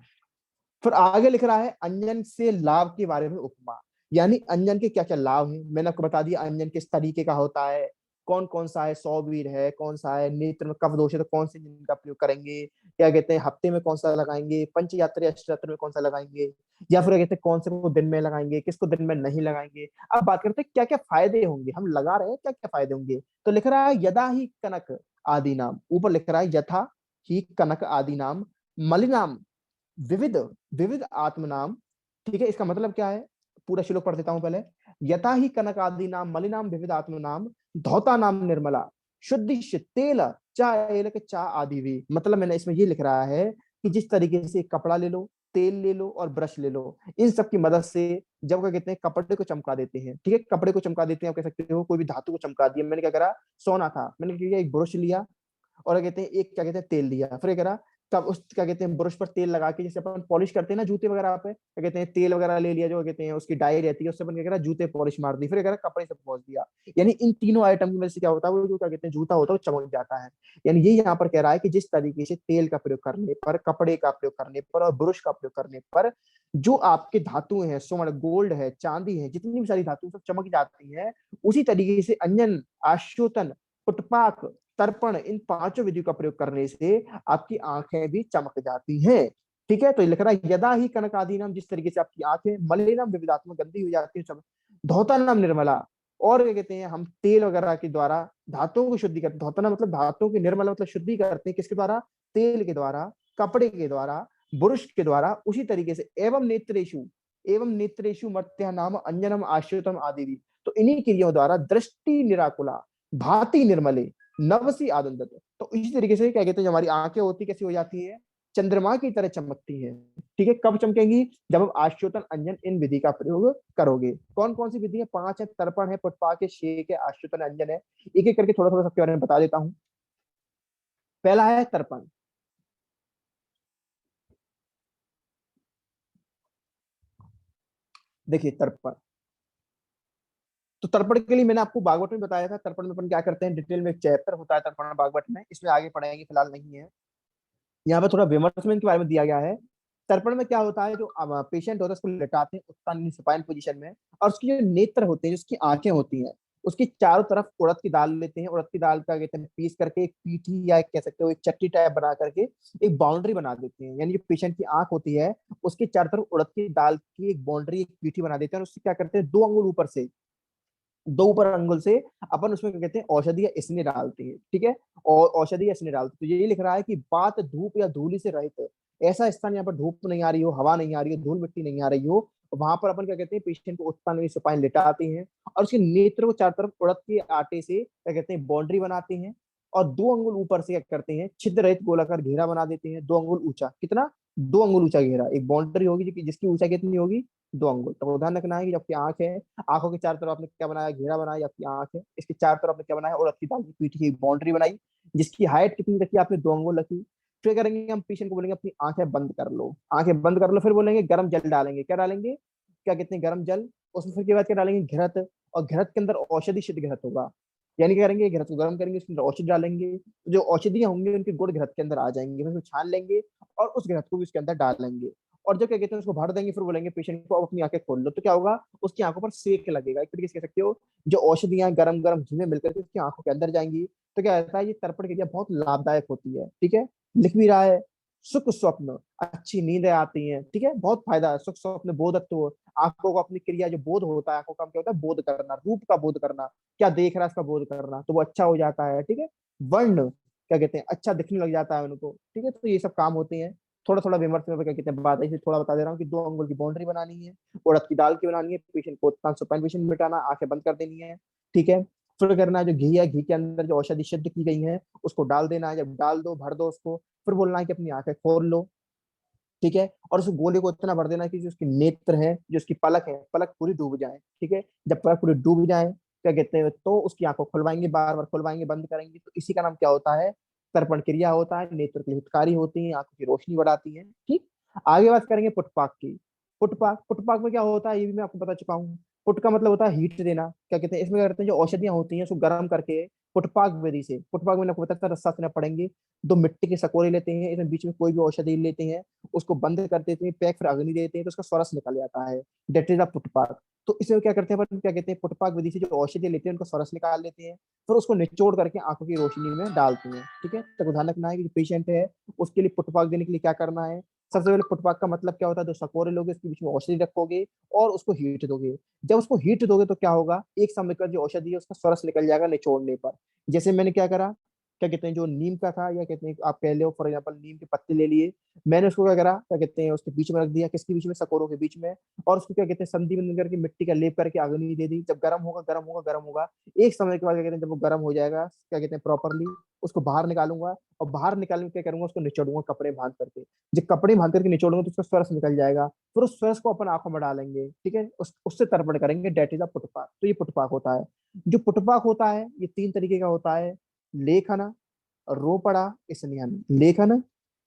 फिर आगे लिख रहा है अंजन से लाभ के बारे में उपमा, यानी अंजन के क्या क्या लाभ हैं मैंने आपको बता दिया। अंजन किस तरीके का होता है, कौन कौन सा है, सौवीर है, कौन सा है, नेत्र में कफ दोष है तो कौन से अंजन का प्रयोग करेंगे, क्या कहते हैं हफ्ते में कौन सा लगाएंगे, पंच यात्रा अष्टयात्रा में कौन सा लगाएंगे, या फिर कहते हैं कौन से को दिन में लगाएंगे, किसको दिन में नहीं लगाएंगे। अब बात करते हैं क्या क्या फायदे होंगे, हम लगा रहे हैं क्या क्या फायदे होंगे। तो लिख रहा है यदा ही कनक आदि नाम, ऊपर लिख रहा है यथा ही कनक आदि नाम मलिनाम विविध विविध आत्मनाम। ठीक है, इसका मतलब क्या है? पूरा श्लोक पढ़ देता हूं पहले। यथा ही कनक आदि नाम मलिनाम विविध आत्मनाम धौता नाम निर्मला शुद्धि तेल चा एलक चा आदि भी। मतलब मैंने इसमें ये लिख रहा है कि जिस तरीके से कपड़ा ले लो, तेल ले लो और ब्रश ले लो, इन सब की मदद से जब क्या कहते हैं कपड़े को चमका देते हैं, ठीक है, कपड़े को चमका देते हैं, आप कह सकते हो कोई भी धातु को चमका दिया। मैंने क्या करा, सोना था, मैंने क्या किया, एक ब्रश लिया और क्या कहते हैं एक क्या कहते हैं तेल लिया, फिर क्या करा, तब उस क्या कहते हैं ब्रश पर तेल लगा के, जैसे अपन पॉलिश करते हैं ना जूते वगैरह पे, क्या कहते हैं तेल वगैरह ले लिया, जो कहते हैं उसकी डाई रहती है, उससे अपन क्या करा जूते पॉलिश मार दी, फिर क्या करा कपड़े से पहुंच दिया। यानी इन तीनों आइटम की वजह से क्या होता है, वो जो क्या कहते हैं जूता होता है वो चमक जाता है। यानी ये यहाँ पर कह रहा है कि जिस तरीके से तेल का प्रयोग करने पर, कपड़े का प्रयोग करने पर और ब्रश का प्रयोग करने पर जो आपके धातुएं हैं, स्वर्ण, गोल्ड है, चांदी है, जितनी भी सारी धातु सब चमक जाती है, उसी तरीके से अंजन, आश्योतन, पुटपाक, तर्पण, इन पांचों विधियों का प्रयोग करने से आपकी आंखें भी चमक जाती हैं। ठीक है, तो ये लिख रहा है यदा ही कनकादीनम, जिस तरीके से आपकी आंखें मलिनम विविधात्मक, गंदी हो जाती है, धौतानम निर्मला, और क्या कहते हैं हम तेल वगैरह के द्वारा धातुओं को शुद्धि करते, धौतना मतलब धातुओं की निर्मला मतलब शुद्धि करते हैं, किसके द्वारा, तेल के द्वारा, कपड़े के द्वारा, बुरुष के द्वारा, उसी तरीके से एवं नेत्रेशु मर्त्य नाम अंजनम आश्रितम आदि भी, तो इन्हीं क्रियाओं द्वारा दृष्टि निराकुला, भाति निर्मले, नवसी आनंदत, तो इसी तरीके से क्या कहते हैं हमारी आंखें होती कैसी हो जाती है, चंद्रमा की तरह चमकती है। ठीक है, कब चमकेंगी, जब आप आश्योतन, अंजन, इन विधि का प्रयोग करोगे। कौन कौन सी विधि है, 5 है, तर्पण है, पुष्पाक है, शेक है, आश्योतन, अंजन है। एक एक करके थोड़ा थोड़ा सबके बारे में बता देता हूं। पहला है तर्पण। देखिए तर्पण, तो तर्पण के लिए मैंने आपको भागवत में बताया था, तर्पण में अपन क्या करते हैं, डिटेल में एक चैप्टर होता है तर्पण भागवत में, इसमें आगे पढ़ाएंगे, फिलहाल नहीं है। यहाँ पे थोड़ा विमर्श में इनके बारे में दिया गया है। तर्पण में क्या होता है, जो पेशेंट होता है उसको लेटाते हैं उत्तान सुपाइन पोजीशन में, और उसकी जो नेत्र होते हैं, जो उसकी आंखें होती हैं, उसकी चारों तरफ उड़द की दाल लेते हैं, उड़द की दाल का कहते हैं पीस करके एक पीठी या कह सकते हो एक चट्टी टाइप बना करके एक बाउंड्री बना देते हैं। यानी जो पेशेंट की आंख होती है उसके चारों तरफ उड़द की दाल की एक बाउंड्री, एक पीठी बना देते हैं, और उससे क्या करते हैं 2 अंगुल ऊपर से, 2 ऊपर अंगुल से अपन उसमें क्या कहते हैं औषधि या इसने डालते हैं। ठीक है, और औषधि या इसने डालते, तो ये लिख रहा है कि बात धूप या धूली से रहित, ऐसा स्थान यहाँ पर धूप नहीं आ रही हो, हवा नहीं आ रही हो, धूल मिट्टी नहीं आ रही हो, वहां पर अपन क्या कहते हैं पेशेंट को उत्तान सुपाइन लेटाते हैं, और उसके नेत्र को चार तरफ उड़द के आटे से क्या कहते हैं बाउंड्री बनाते हैं, और 2 अंगुल ऊपर से क्या करते हैं छिद्र रहित गोलाकार घेरा बना देते हैं, 2 अंगुल ऊंचा, कितना, 2 अंगुल ऊंचा घेरा, एक बाउंड्री होगी जिसकी ऊंचाई कितनी होगी, 2 अंगुल। तो ध्यान रखना है कि जब आपकी आंख है, आंखों के चारों तरफ आपने क्या बनाया, घेरा बनाया, आपकी आंख है, इसके चारों तरफ आपने क्या बनाया, और आपकी दाल की पीठी की बाउंड्री बनाई, जिसकी हाइट कितनी रखी आपने, 2 अंगुल रखी। फिर करेंगे हम पेशेंट को बोलेंगे अपनी आंखें बंद कर लो, आंखें बंद कर लो, फिर बोलेंगे गर्म जल डालेंगे, क्या डालेंगे, क्या कहते हैं गर्म जल, उसमें फिर के बाद क्या डालेंगे, घृत, और घृत के अंदर औषधि सिद्ध घृत होगा। यानी क्या करेंगे, घृत को गर्म करेंगे, उसके अंदर औषधि डालेंगे, जो औषधियां होंगी उनके गुण घृत के अंदर आ जाएंगे, फिर उसको छान लेंगे और उस घृत को भी उसके अंदर डालेंगे, और जो क्या कहते हैं उसको भर देंगे, फिर बोलेंगे पेशेंट को अब अपनी आंखें खोल लो, तो क्या होगा, उसकी आंखों पर सेक लगेगा, एक तरीके से कह सकते हो जो औषधियां गरम गरम घी में मिलकर के उसकी आंखों के अंदर जाएंगी। तो क्या होता है, ये तर्पण क्रिया बहुत लाभदायक होती है। ठीक है, लिख भी रहा है, सुख स्वप्न, अच्छी नींदें आती हैं। ठीक है, बहुत फायदा है, सुख स्वप्न बोधत्व, आंखों को अपनी क्रिया जो बोध होता है, आंखों का क्या होता है, बोध करना, रूप का बोध करना, क्या देख रहा है इसका बोध करना, तो वो अच्छा हो जाता है। ठीक है, वर्ण, क्या कहते हैं अच्छा दिखने लग जाता है उनको। ठीक है, तो ये सब काम होते हैं। थोड़ा थोड़ा विमर्श में क्या कहते हैं बात है, थोड़ा बता दे रहा हूँ कि 2 अंगुल की बाउंड्री बनानी है, उड़द की दाल की बनानी है, पेशेंट को सुपाइन पेशेंट मिटाना, आंखें बंद कर देनी है। ठीक है, फिर करना है जो घी है, घी के अंदर जो औषधि सिद्ध की गई है उसको डाल देना है, जब डाल दो भर दो उसको, फिर बोलना है कि अपनी आंखें खोल लो। ठीक है, और उस गोले को इतना भर देना है कि जो उसकी नेत्र है, जो उसकी पलक है, पलक पूरी डूब जाए। ठीक है, जब पलक पूरी डूब जाए क्या कहते हैं, तो उसकी आंखों खुलवाएंगे, बार बार खुलवाएंगे, बंद करेंगे, तो इसी का नाम क्या होता है, तर्पण क्रिया होता है। नेत्र के लिए हितकारी होती है, आंखों की रोशनी बढ़ाती है। ठीक, आगे बात करेंगे पुटपाक की। पुटपाक, पुटपाक में क्या होता है ये भी मैं आपको बता चुका हूँ। पुट का मतलब होता है हीट देना, क्या कहते हैं इसमें क्या करते हैं जो औषधियां होती हैं उसको गर्म करके पुटपाक विधि से, पुटपाक में आपको बताता रस्सा से पड़ेंगे, 2 मिट्टी के सकोरे लेते हैं, इसमें बीच में कोई भी औषधि लेते हैं, उसको बंद कर देते हैं, पैक, फिर अग्नि देते हैं, तो उसका स्वरस निकल जाता है, डेट इज अ पुटपाक। तो इसमें क्या करते हैं अपन, क्या कहते हैं पुटपाक विधि से जो औषधि लेते हैं उनको स्वरस निकाल लेते हैं, फिर उसको निचोड़ करके आंखों की रोशनी में डालते हैं। ठीक है, तो ध्यान रखना है कि जो पेशेंट है उसके लिए पुटपाक देने के लिए क्या करना है। सबसे पहले पुटपाक का मतलब क्या होता है, 2 सकोरे लोगे, उसके बीच में औषधि रखोगे और उसको हीट दोगे। जब उसको हीट दोगे तो क्या होगा, एक समय का जो औषधि है उसका स्वरस निकल जाएगा निचोड़ने पर। जैसे मैंने क्या करा, क्या कहते हैं जो नीम का था, या कहते हैं आप कह लो फॉर एग्जाम्पल नीम के पत्ते ले लिए, मैंने उसको क्या करा, क्या कहते हैं उसके बीच में रख दिया, किसके बीच में, सकोरों के बीच में, और उसको क्या कहते हैं संधि बंद करके मिट्टी का लेप करके अग्नि दे दी। जब गर्म होगा गर्म होगा गर्म होगा, एक समय के बाद क्या कहते हैं जब वो गर्म हो जाएगा क्या कहते हैं प्रॉपरली, उसको बाहर निकालूंगा, और बाहर निकालने के क्या करूंगा, उसको निचोड़ूंगा कपड़े बांध करके। जब कपड़े बांध करके निचोड़ूंगा तो उसका स्वरस निकल जाएगा, फिर उस स्वरस को अपन आंखों में डालेंगे, ठीक है, उससे तर्पण करेंगे, डेट इज अ पुटपाक। तो ये पुटपाक होता है। जो पुटपाक होता है ये 3 तरीके का होता है, लेखन, रोपड़ा, स्नेहन। लेखन,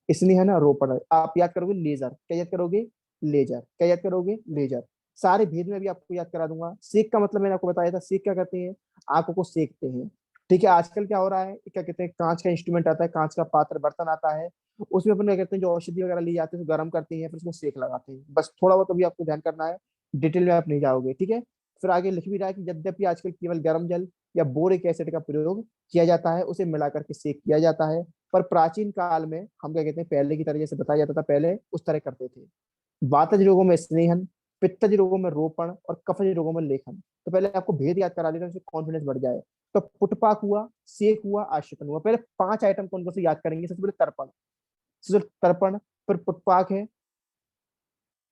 स्नेहन, रोपड़ा। आप याद करोगे लेजर, क्या याद करोगे, लेजर, क्या याद करोगे, लेजर। सारे भेद में भी आपको याद करा दूंगा। सेक का मतलब मैंने आपको बताया था, सेक क्या करते हैं, आंखों को सेकते हैं, ठीक है। आजकल क्या हो रहा है, क्या कहते हैं कांच का इंस्ट्रूमेंट आता है, कांच का पात्र बर्तन आता है, उसमें अपन क्या करते हैं जो औषधि वगैरह ली जाती है उसको गर्म करते हैं, फिर उसको सेक लगाते हैं, बस थोड़ा बहुत अभी आपको ध्यान करना है, डिटेल में आप नहीं जाओगे, ठीक है। फिर आगे लिख भी रहा है कि यद्यपि आजकल केवल गर्म जल या बोरिक एसिड का प्रयोग किया जाता है, उसे मिलाकर के सेक किया जाता है, पर प्राचीन काल में हम क्या कहते हैं पहले की तरह जैसे बताया जाता था पहले उस तरह करते थे। वातज रोगों में स्नेहन, पित्तज रोगों में रोपण, और कफज रोगों में लेखन। तो पहले आपको भेद याद करा देता हूं, कॉन्फिडेंस बढ़ जाए। तो पुटपाक हुआ, सेक हुआ, आश्रितन हुआ। पहले 5 आइटम कौन कौन से याद करेंगे। सबसे पहले तर्पण, सबसे पहले तर्पण, फिर पुटपाक है,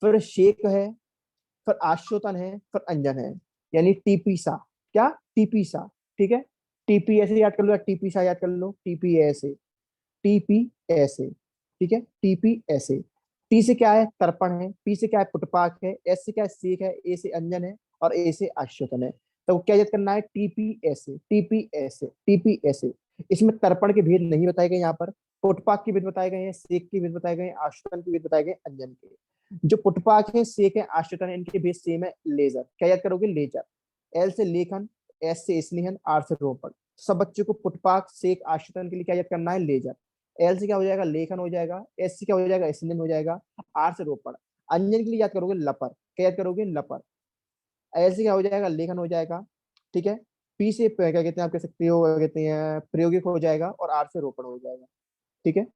फिर शेक है, फिर आश्योतन है, फिर अंजन है, यानी टीपी सा। क्या, टीपी सा, ठीक है। टीपी ऐसे याद कर लो, या टीपी सा याद कर लो, टीपी ऐसे, टीपी ऐसे, ठीक है, टीपी ऐसे। टी से क्या है, तर्पण है, पी से क्या है, पुटपाक है, एस से क्या है, सेक है, ए से अंजन है, और ए से आश्वासन है। तो क्या याद करना है, टीपी ऐसे, टीपी ऐसे, टीपी ऐसे। इसमें तर्पण के भेद नहीं बताए गए यहाँ पर, पुटपाक के भेद बताए गए हैं, सेक के भेद बताए गए हैं, आश्वासन के भेद बताए गए, अंजन के। जो पुटपाक है, सेक है, आश्वासन है, इनके भेद सेम है। लेजर, क्या याद करोगे, लेजर। एल से लेखन, एस से स्नेहन, आर से रोपण। सब बच्चों को पुटपाक, सेक, आश्वासन के लिए क्या याद करना है, लेजर। एल से क्या हो जाएगा, लेखन हो जाएगा, एस से क्या हो जाएगा, स्नेहन हो जाएगा, आर से रोपण। अंजन के लिए याद करोगे लपर, क्या याद करोगे, लपर। एल से क्या हो जाएगा, लेखन हो जाएगा, ठीक है। पी से क्या कहते हैं, आप कह सकते हो क्या कहते हैं प्रयोगिक हो जाएगा, और आर से रोपण हो जाएगा, ठीक है।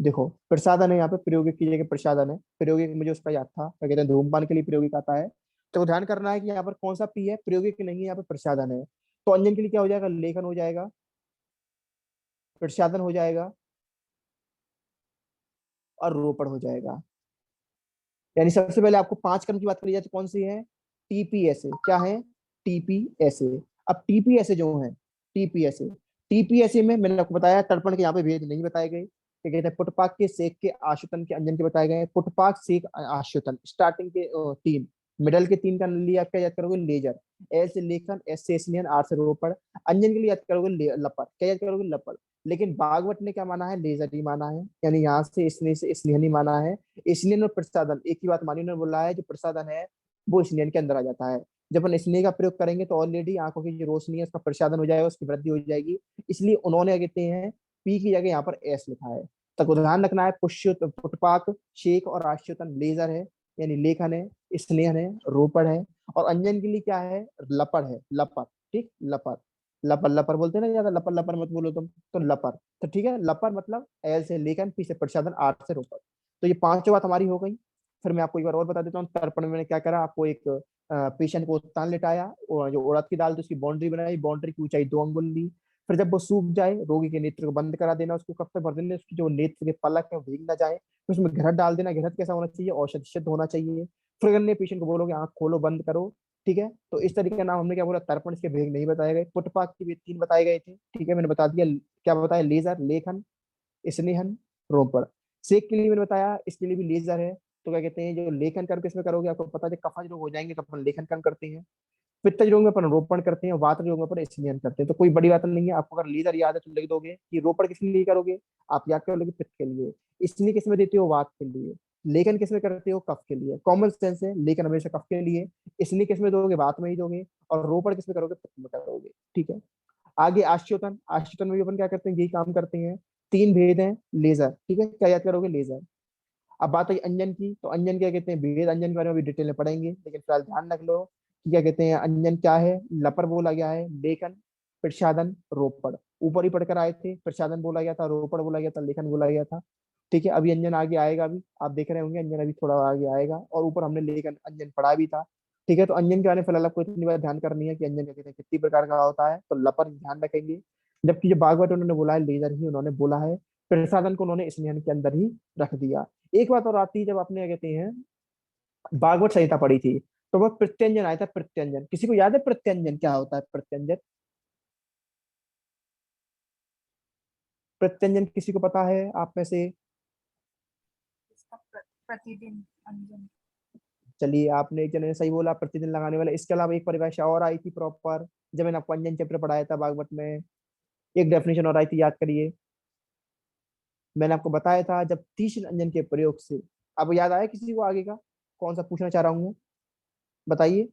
देखो प्रसादन है, यहाँ पे प्रयोगिक की जगह प्रसादन है। प्रयोगिक मुझे उसका याद था, क्या कहते हैं धूमपान के लिए प्रयोगिक आता है। तो ध्यान करना है कि यहाँ पर कौन सा पी है, प्रयोगिक नहीं है, यहाँ पे प्रसादन है। तो अंजन के लिए क्या हो जाएगा, लेखन हो जाएगा, प्रसादन हो जाएगा, और रोपण हो जाएगा। यानी सबसे पहले आपको 5 क्रम की बात करी जाए तो कौन सी है, टीपीएसए। क्या है, टीपीएसए। अब टीपीएसए जो है, टीपीएसए, टीपीएसए में मैंने आपको बताया तर्पण के यहाँ पे भेद नहीं बताए गए। क्या कहते हैं पुटपाक के, सेक के, आश्वासन के, अंजन के बताए गए हैं। पुटपाक, सेक, आश्वासन स्टार्टिंग के 3, मिडल के 3 का लिए आप क्या याद करोगे, लेजर। एल से लेखन, एस से स्नेहन, आर से रोपण। अंजन के लिए याद करोगे लपर, क्या याद करोगे, लपर। लेकिन बागवट ने क्या माना है, लेजर ही माना है, यानी यहाँ से स्नेह से स्नेहन ही माना है। स्नेहन और प्रसादन एक ही बात मानी, उन्होंने बोला है जो प्रसादन है वो स्नेहन के अंदर आ जाता है। जब अपन स्नेह का प्रयोग करेंगे तो ऑलरेडी आंखों की जो रोशनी है उसका प्रसादन हो जाएगा, उसकी वृद्धि हो जाएगी। इसलिए उन्होंने क्या कहते हैं पी की जगह यहाँ पर एस लिखा है। तक ध्यान रखना है, पुष्य पुटपाक, शेक और आश्यतन लेजर है, यानी लेखन है, स्नेहन है, रोपण है। और अंजन के लिए क्या है, लपड़ है, लपर, ठीक, लपर। लपर लपर बोलते हैं ना ज्यादा, लपर लपर मत बोलो तुम, तो लपर। तो ठीक है, लपर मतलब एल से लेखन, पी से प्रसादन, आर से रोपण। तो ये 5 बात हमारी हो गई। फिर मैं आपको एक बार और बता देता हूँ, तर्पण में मैंने क्या करा, आपको एक पेशेंट को तान लिटाया, और जो उड़द की दाल थी उसकी बाउंड्री बनाई, बाउंड्री की ऊंचाई 2 अंगुल ली। फिर जब वो सूख जाए रोगी के नेत्र को बंद करा देना, उसको कब तक भर देना, उसकी जो नेत्र के पलक है वो भीग ना जाए, फिर उसमें घृत डाल देना। घृत कैसा होना चाहिए, औषध सिद्ध होना चाहिए। फिर अन्य पेशेंट को बोलोगे आंख खोलो, बंद करो, ठीक है। तो इस तरीके का नाम हमने क्या बोला, तर्पण। इसके भेद नहीं बताए गए। पुटपाक के भेद 3 बताए गए थे, ठीक है, मैंने बता दिया। क्या बताया, लेजर, लेखन, स्नेहन, रोपण। सेक के लिए मैंने बताया, इसके लिए भी लेजर है। तो क्या कहते हैं जो लेखन कर्म किसमें करोगे, आपको पता है कफज रोग हो जाएंगे तो अपन लेखन कर्म करते हैं। पित्तज रोग में अपन रोपण करते हैं, वात रोग में अपन स्नेहन करते हैं। तो कोई बड़ी बात नहीं है, आपको अगर लेजर याद है तो लिख दोगे कि रोपण किस लिए करोगे, आप याद कर लोगे पित्त के लिए। स्नेह किसमें देते हो, वात के लिए। लेखन किसमें करते हो, कफ के लिए। कॉमन सेंस है, लेखन हमेशा कफ के लिए। स्नेह किसमें दोगे, वात में ही दोगे। और रोपण किसमें करोगे, पित्त में करोगे, ठीक है। आगे आश्योतन, आश्योतन में भी अपन क्या करते हैं, यही काम करते हैं। 3 भेद हैं, लेजर, ठीक है, क्या याद करोगे, लेजर। अब बात हुई अंजन की, तो अंजन क्या कहते हैं, भेद अंजन के बारे में भी डिटेल में पढ़ेंगे, लेकिन फिलहाल ध्यान रख लो कि क्या कहते हैं अंजन क्या है। लपर बोला गया है, लेखन, प्रसादन, रोपण। ऊपर ही पढ़कर आए थे, प्रसादन बोला गया था, रोपण बोला गया था, लेखन बोला गया था, ठीक है। अभी अंजन आगे आएगा, अभी आप देख रहे होंगे अंजन अभी थोड़ा आगे आएगा, और ऊपर हमने लेखन अंजन पढ़ा भी था, ठीक है। तो अंजन के बारे में फिलहाल आपको इतनी बात ध्यान करनी है कि अंजन क्या कहते हैं कितनी प्रकार का होता है। तो लपर ध्यान रखेंगे, जबकि जो भागवत उन्होंने बोला है लेजर ही उन्होंने बोला है, प्रसादन को उन्होंने स्नेहन के अंदर ही रख दिया। एक बात और आती है, जब आपने क्या कहते हैं भागवत संहिता पढ़ी थी, तो वह प्रत्यंजन आया था। प्रत्यंजन किसी को याद है? प्रत्यंजन क्या होता है? प्रत्यंजन, प्रत्यंजन किसी को पता है आप में से? इसका प्रतिदिन अंजन। चलिए, आपने एक जने ने सही बोला, प्रतिदिन लगाने वाला। इसके अलावा एक परिभाषा और आई थी प्रॉपर, जब मैंने आपको अंजन चैप्टर पढ़ाया था भागवत में, एक डेफिनेशन और आई थी, याद करिए। मैंने आपको बताया था जब तीक्ष्ण अंजन के प्रयोग से, अब याद आया किसी को आगे का? कौन सा पूछना चाह रहा हूँ मैं, बताइए।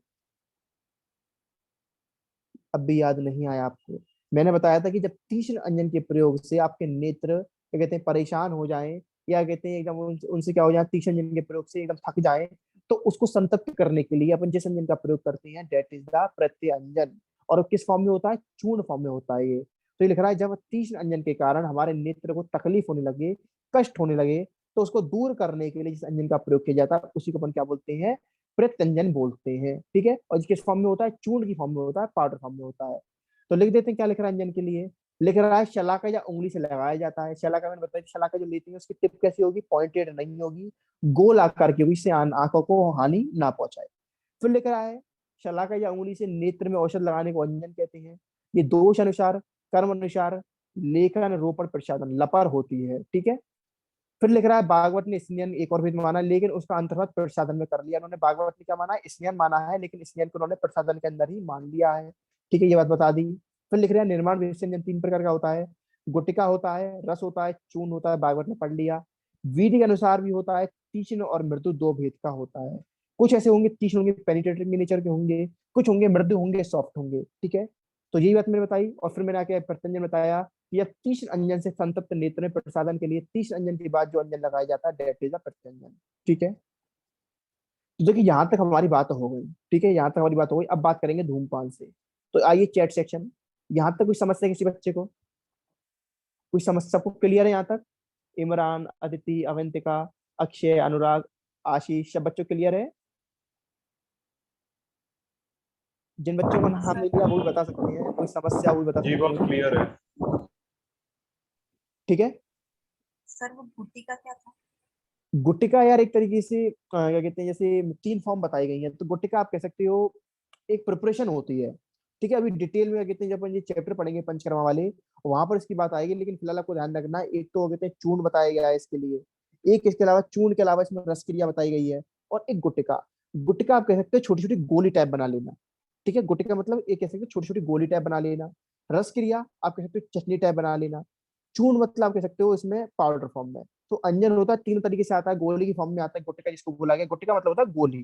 अब भी याद नहीं आया आपको? मैंने बताया था कि जब तीक्ष्ण अंजन के प्रयोग से आपके नेत्र क्या कहते हैं परेशान हो जाएं, या कहते हैं एकदम उनसे क्या हो जाए, तीक्ष्ण अंजन के प्रयोग से एकदम थक जाए, तो उसको संतप्त करने के लिए अपन जिस अंजन का प्रयोग करते हैं डेट इज द प्रत्यंजन। और वो किस फॉर्म में होता है? चूर्ण फॉर्म में होता है ये। तो ये लिख रहा है जब तीक्ष्ण अंजन के कारण हमारे नेत्र को तकलीफ होने लगे, कष्ट होने लगे, तो उसको दूर करने के लिए जिस अंजन का प्रयोग किया जाता है उसी को अपन क्या बोलते हैं? प्रत्यंजन बोलते हैं। ठीक है, और किस फॉर्म में होता है? चूर्ण की फॉर्म में होता है, पाउडर फॉर्म में होता है। तो लिख देते हैं क्या लिख रहा है अंजन के लिए। लिख रहा है शलाका या उंगली से लगाया जाता है। शलाका मैंने बताया, शलाका जो लेती है उसकी टिप कैसी होगी? पॉइंटेड नहीं होगी, गोल आकार की होगी, इससे आंखों को हानि ना पहुंचाए। फिर लिख रहा है शलाका या उंगली से नेत्र में औषध लगाने को अंजन कहते हैं। ये दोष अनुसार, कर्म अनुसार, लेखन, रोपण, प्रसादन, लपर होती है। ठीक है। फिर लिख रहा है भागवत ने स्नेहन एक और भेद माना, लेकिन उसका अंतर्भाव प्रसादन में कर लिया। उन्होंने भागवत ने क्या माना है? स्नेहन माना है, लेकिन स्नेहन को उन्होंने प्रसादन के अंदर ही मान लिया है। ठीक है, ये बात बता दी। फिर लिख रहे हैं निर्माण विसर्जन तीन प्रकार का होता है। गुटिका होता है, रस होता है, चूर्ण होता है, भागवत ने पढ़ लिया। विधि के अनुसार भी होता है, तीक्ष्ण और मृदु दो भेद का होता है। कुछ ऐसे होंगे तीक्ष्ण होंगे, पेनिट्रेटिंग नेचर के होंगे, कुछ होंगे मृदु होंगे, सॉफ्ट होंगे। ठीक है, तो यही बात मैंने बताई। और फिर मैंने आके प्रत्यंजन बताया कि अब तीक्ष्ण अंजन से संतप्त नेत्र में प्रसादन के लिए तीक्ष्ण अंजन के बाद जो अंजन लगाया जाता है डेट इज अ प्रत्यंजन। ठीक है, तो देखिए यहाँ तक हमारी बात हो गई। ठीक है, यहाँ तक हमारी बात हो गई। अब बात करेंगे धूमपान से। तो आइए चैट सेक्शन, यहाँ तक कोई समस्या है किसी बच्चे को? कोई समस्या सबको क्लियर है यहाँ तक? इमरान, अदिति, अवंतिका, अक्षय, अनुराग, आशीष, सब बच्चों क्लियर है? जिन बच्चों का नाम ले लिया वो भी बता सकते हैं, कोई समस्या वो भी बता जी सकते बहुत हैं। क्लियर है। ठीक है। सर वो भुट्टी का क्या था? गुटिका यार एक तरीके से क्या कहते हैं, जैसे तीन फॉर्म बताई गई हैं, तो गुटिका आप कह सकते हो एक प्रिपरेशन होती है। ठीक है, अभी डिटेल में क्या कहते हैं जब अपन ये चैप्टर पढ़ेंगे पंचकर्मा वाले, वहां पर इसकी बात आएगी, लेकिन फिलहाल आपको ध्यान रखना है एक तो कहते हैं चूर्ण बताया गया है इसके लिए, एक इसके अलावा चूर्ण के अलावा इसमें रस क्रिया बताई गई है, और एक गुटिका। गुटिका आप कह सकते हो छोटी छोटी गोली टाइप बना लेना। ठीक है, गुटिका मतलब एक कह सकते हो छोटी छोटी गोली टाइप बना लेना। रस क्रिया आप कह सकते हो चटनी टाइप बना लेना। चूर्ण मतलब आप कह सकते हो इसमें पाउडर फॉर्म में। तो अंजन होता है तीनों तरीके से आता है, गोली की फॉर्म में आता है गुटिका, जिसको बोला गया गुटिका मतलब होता है गोली।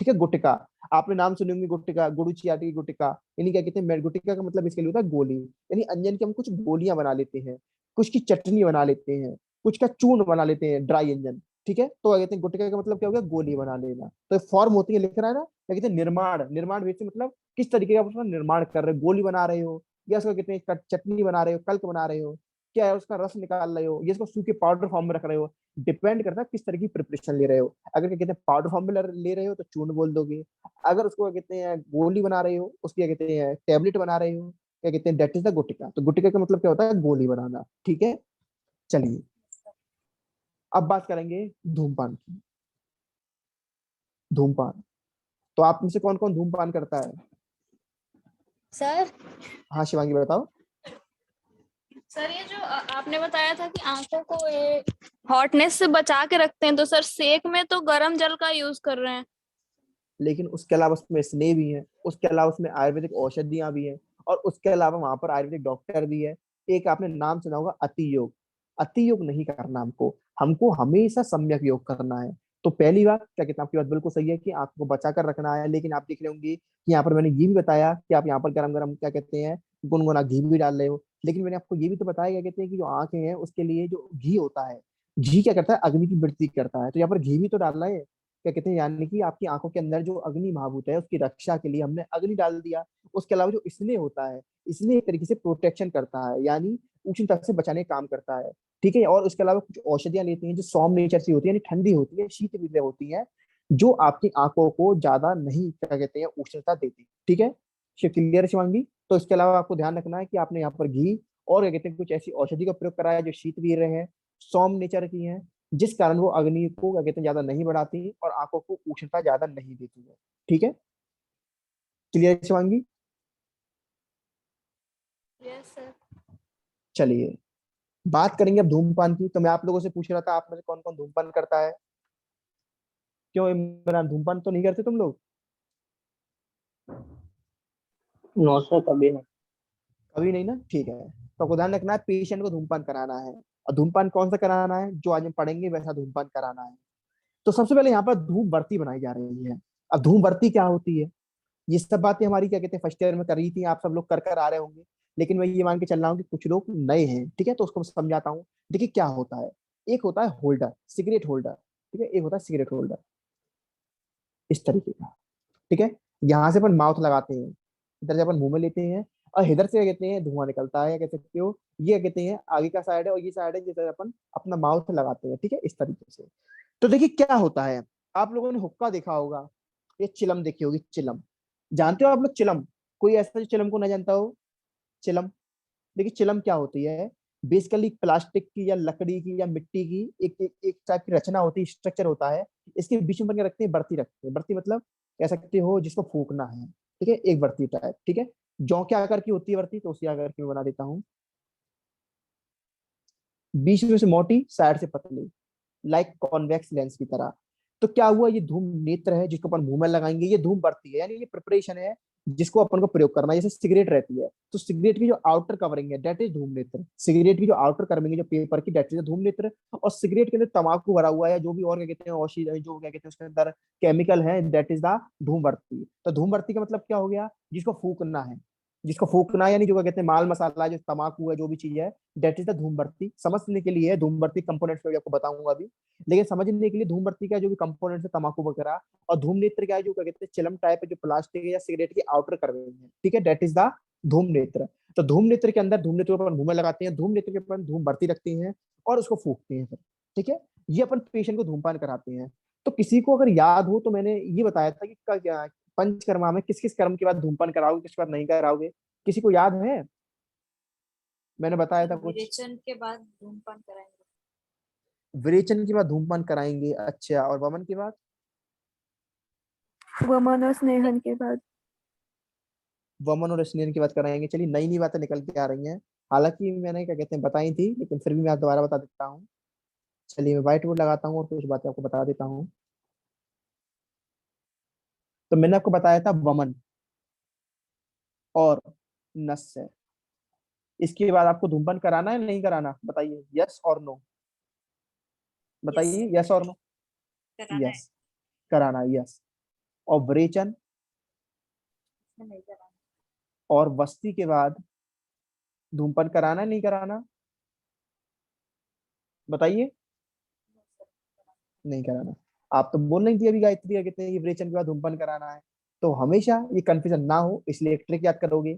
ठीक है, गुटिका आपने नाम सुने होंगे, गुटिका, गुड़ू चियाटी की गुटिका, यानी क्या कहते हैं गुटिका का मतलब इसके लिए होता है गोली। यानी अंजन की हम कुछ गोलियां बना लेते हैं, कुछ की चटनी बना लेते हैं, कुछ का चूर्ण बना लेते हैं, ड्राई अंजन। ठीक है, तो क्या कहते हैं गुटिका का मतलब क्या हो गया? गोली बना लेना। तो फॉर्म होती है, लिख रहा है ना, क्या कहते हैं निर्माण। निर्माण वैसे मतलब किस तरीके का उसका निर्माण कर रहे हो, गोली बना रहे हो, या उसका कहते हैं चटनी बना रहे हो, कल्क बना रहे हो, क्या है उसका रस निकाल रहे हो, ये इसको सूखे पाउडर फॉर्म में रख रहे हो। डिपेंड करता है किस तरह की प्रिपरेशन ले रहे हो। अगर क्या कहते हैं पाउडर फॉर्म में ले रहे हो तो चूर्ण बोल दोगे। अगर उसको क्या कहते हैं गोली बना रहे हो, उसकी क्या कहते हैं टेबलेट बना रहे हो, क्या कहते हैं दैट इज द गुटिका। तो गुटिका का मतलब क्या होता है? गोली बनाना। ठीक है, चलिए अब बात करेंगे धूमपान की। धूमपान, तो आप में से कौन कौन धूमपान करता है? सर हाँ शिवांगी बताओ। सर ये जो आपने बताया था कि आंखों को ये हॉटनेस से बचा के रखते हैं, तो सर सेक में तो गर्म जल का यूज कर रहे हैं। लेकिन उसके अलावा उसमें स्नेह भी है, उसके अलावा उसमें आयुर्वेदिक औषधियां भी हैं, और उसके अलावा वहां पर आयुर्वेदिक डॉक्टर भी है। एक आपने नाम सुना होगा अति योग। अति योग नहीं करना हमको, हमको हमेशा सम्यक योग करना है। तो पहली बात क्या कहते हैं, आपकी बात बिल्कुल सही है कि आपको बचा कर रखना है, लेकिन आप देख रहे होंगे कि यहाँ पर मैंने ये भी बताया कि आप यहाँ पर गरम गरम क्या कहते हैं गुनगुना घी भी डाल रहे हो। लेकिन मैंने आपको ये भी तो बताया क्या कहते हैं कि जो आंखें हैं उसके लिए जो घी होता है, घी क्या करता है? अग्नि की वृद्धि करता है। तो यहाँ पर घी भी तो डाल रहा है, क्या कहते हैं, यानी कि आपकी आंखों के अंदर जो अग्नि महाभूत है उसकी रक्षा के लिए हमने अग्नि डाल दिया। उसके अलावा जो स्नेह होता है, स्नेह एक तरीके से प्रोटेक्शन करता है, यानी उष्ण तक से बचाने का काम करता है। ठीक है, और उसके अलावा कुछ औषधियां लेती हैं जो सौम्य नेचर से होती है, यानी ठंडी होती है, शीत विद्य होती है, जो आपकी आंखों को ज्यादा नहीं क्या कहते हैं उष्णता देती। ठीक है, क्लियर है शिवांगी? तो इसके अलावा आपको ध्यान रखना है कि आपने यहाँ पर घी और क्या कहते हैं कुछ ऐसी औषधि का प्रयोग करा है जो शीतवीर है, सौम नेचर की है, जिस कारण वो अग्नि को क्या कहते हैं ज्यादा नहीं बढ़ाती और आंखों को उष्णता ज्यादा नहीं देती है। ठीक है, क्लियर शिवांगी? Yes sir. चलिए बात करेंगे अब धूमपान की। तो मैं आप लोगों से पूछ रहा था आप में से कौन कौन धूमपान करता है? क्यों इमरान, धूमपान तो नहीं करते तुम लोग? नो सर, कभी नहीं। कभी नहीं ना, ठीक है। तो आपको ध्यान रखना है पेशेंट को धूमपान कराना है, और धूमपान कौन सा कराना है जो आज हम पढ़ेंगे वैसा धूमपान कराना है। तो सबसे पहले यहाँ पर धूप बत्ती बनाई जा रही है। अब धूप बत्ती क्या होती है, ये सब बातें हमारी क्या कहते हैं फर्स्ट ईयर में कर रही थी, आप सब लोग कर कर आ रहे होंगे, लेकिन मैं ये मान के चल रहा हूँ कि कुछ लोग नए हैं। ठीक है, तो उसको मैं समझाता हूँ। देखिए क्या होता है, एक होता है होल्डर, सिगरेट होल्डर। ठीक है, एक होता है सिगरेट होल्डर इस तरीके का। ठीक है, यहाँ से अपन माउथ लगाते हैं, इधर से अपन मुंह में लेते हैं, और इधर से क्या कहते हैं धुआं निकलता है, कह सकते हो। ये कहते हैं आगे का साइड है, और ये साइड है जिधर अपन अपना माउथ लगाते हैं। ठीक है, इस तरीके से। तो देखिए क्या होता है, आप लोगों ने हुक्का देखा होगा, ये चिलम देखी होगी, चिलम। जानते हो आप लोग चिलम? कोई ऐसा जो चिलम को ना जानता हो? चिलम, देखिए चिलम क्या होती है, बेसिकली प्लास्टिक की या लकड़ी की या मिट्टी की एक टाइप की रचना होती है, स्ट्रक्चर होता है। इसके बीच में बन के रखते हैं बर्ती, रखते हैं बर्ती, मतलब कह सकते हो जिसको फूकना है। ठीक है, एक बर्ती टाइप। ठीक है, जौ के आकार की होती है बर्ती, तो उसी आकार की मैं बना देता हूँ। बीच में से मोटी, साइड से पतली, लाइक कॉन्वेक्स लेंस की तरह। तो क्या हुआ, ये धूम नेत्र है जिसको अपन मुंह में लगाएंगे, ये धूम बढ़ती है, यानी ये प्रिपरेशन है जिसको अपन को प्रयोग करना है। जैसे सिगरेट रहती है, तो सिगरेट की जो आउटर कवरिंग है डेट इज धूम नेत्र। सिगरेट की जो आउटर कवरिंग है जो पेपर की, डेट इज धूम नेत्र। और सिगरेट के अंदर तंबाकू भरा हुआ है, जो भी और क्या कहते हैं औषधि, जो क्या कहते हैं उसके अंदर केमिकल है, डेट इज द धूमवर्ती। तो धूमवर्ती का मतलब क्या हो गया, जिसको फूकना है, जिसको फूकना है, यानी जो क्या कहते हैं माल मसाला, जो तंबाकू है, जो भी चीज है, डेट इज द धूमवर्ती। समझने के लिए धूमवर्ती कंपोनेंट्स में आपको बताऊंगा अभी, लेकिन समझने के लिए धूमबत्ती का जो भी कंपोनेंट है तंबाकू वगैरह, और धूम नेत्र क्या है जो क्या कहते हैं चिलम टाइप है, जो प्लास्टिक है या सिगरेट की आउटर करवेंग है। ठीक है, दैट इज द धूम नेत्र। तो धूम नेत्र के अंदर, धूम नेत्र पर मुंह में लगाते हैं, धूम नेत्र के ऊपर धूम बत्ती रखते हैं और उसको फूकते हैं फिर। ठीक है, ये अपन पेशेंट को धूमपान कराते हैं। तो किसी को अगर याद हो तो मैंने ये बताया था कि क्या पंचकर्मा में किस किस कर्म के बाद धूमपान कराओगे, किसके बाद नहीं कराओगे, किसी को याद है? मैंने बताया था कुछ। विरेचन के बाद धूमपान कराएंगे। विरेचन के बाद धूमपान कराएंगे, अच्छा, और वमन के बाद? वमन और स्नेहन के बाद। वमन और स्नेहन की बात कराएंगे। चलिए नई नई बातें निकल के आ रही हैं, हालांकि मैंने क्या कहते हैं बताई थी, लेकिन फिर भी मैं आज दोबारा बता देता हूँ। चलिए मैं व्हाइट बोर्ड लगाता हूँ और कुछ बातें आपको बता देता हूँ। तो मैंने आपको बताया था वमन और नस्य। इसके बाद आपको धूमपान कराना है नहीं कराना, बताइए, यस और नो, यस बताइए, यस और नो। कराना है। यस, कराना है, यस। और विरेचन नहीं कराना। और वस्ती के बाद धूमपान कराना है नहीं कराना, बताइए। नहीं कराना। आप तो बोल रही थी अभी गायत्री क्या कहते हैं ये विरेचन के बाद धूमपान कराना है। तो हमेशा ये कंफ्यूजन ना हो इसलिए एक ट्रिक याद करोगे,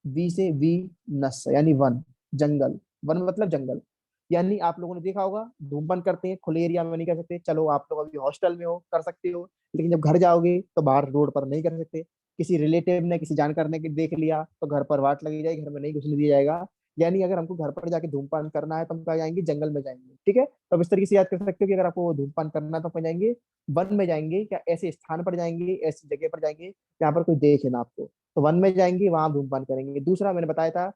वी से वी, नस यानी वन, जंगल। वन मतलब जंगल। यानी आप लोगों ने देखा होगा धूमपान करते हैं खुले एरिया में नहीं कर सकते, चलो आप लोग अभी हॉस्टल में हो कर सकते हो, लेकिन जब घर जाओगे तो बाहर रोड पर नहीं कर सकते। किसी रिलेटिव ने, किसी जानकार ने देख लिया तो घर पर वाट लगी जाएगी, घर में नहीं घुसने दिया जाएगा। यानी अगर हमको घर पर जाके धूमपान करना है तो हम कहाँ जाएंगे, जंगल में जाएंगे। ठीक है, तो अब इस तरीके से याद कर सकते हो कि अगर आपको धूमपान करना है तो कहाँ जाएंगे, वन में जाएंगे, क्या ऐसे स्थान पर जाएंगे, ऐसी जगह पर जाएंगे जहाँ पर कोई देखे ना आपको, तो वन में जाएंगे, वहां धूमपान करेंगे। दूसरा मैंने बताया था,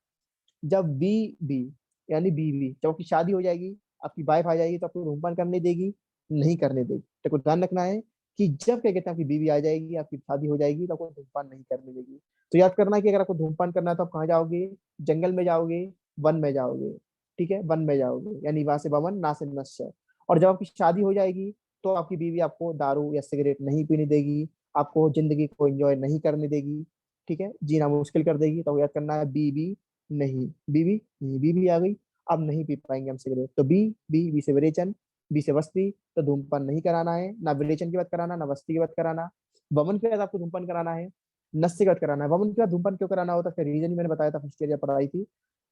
जब बी यानी बीवी, जब आपकी शादी हो जाएगी, आपकी वाइफ आ जाएगी तो आपको धूमपान करने देगी, नहीं करने देगी। तो कुछ ध्यान रखना है कि जब क्या कहते हैं आपकी बीवी आ जाएगी, आपकी शादी हो जाएगी, तो आपको धूमपान नहीं करने देगी। तो याद करना है कि अगर आपको धूमपान करना है तो आप कहाँ जाओगे, जंगल में जाओगे, वन में जाओगे। ठीक है, वन में जाओगे, यानी वहां से वमन, ना से नश्य। और जब आपकी शादी हो जाएगी तो आपकी बीवी आपको दारू या सिगरेट नहीं पीने देगी, आपको जिंदगी को एंजॉय नहीं करने देगी। ठीक है, जीना मुश्किल कर देगी। तो याद करना है बीवी नहीं, बीवी नहीं, बीवी आ गई, अब नहीं पी पाएंगे हम सिगरेट। तो बी से विरेचन, बी से वस्ती। तो धूमपान नहीं कराना है, ना विरेचन की बात कराना, ना वस्ती की बात कराना। वमन के बाद आपको धूमपान कराना है, नस्य की बात कराना है। वमन के बाद धूमपान क्यों कराना होता है, इसका रीजन ही मैंने बताया था फर्स्ट ईयर पढ़ाई थी।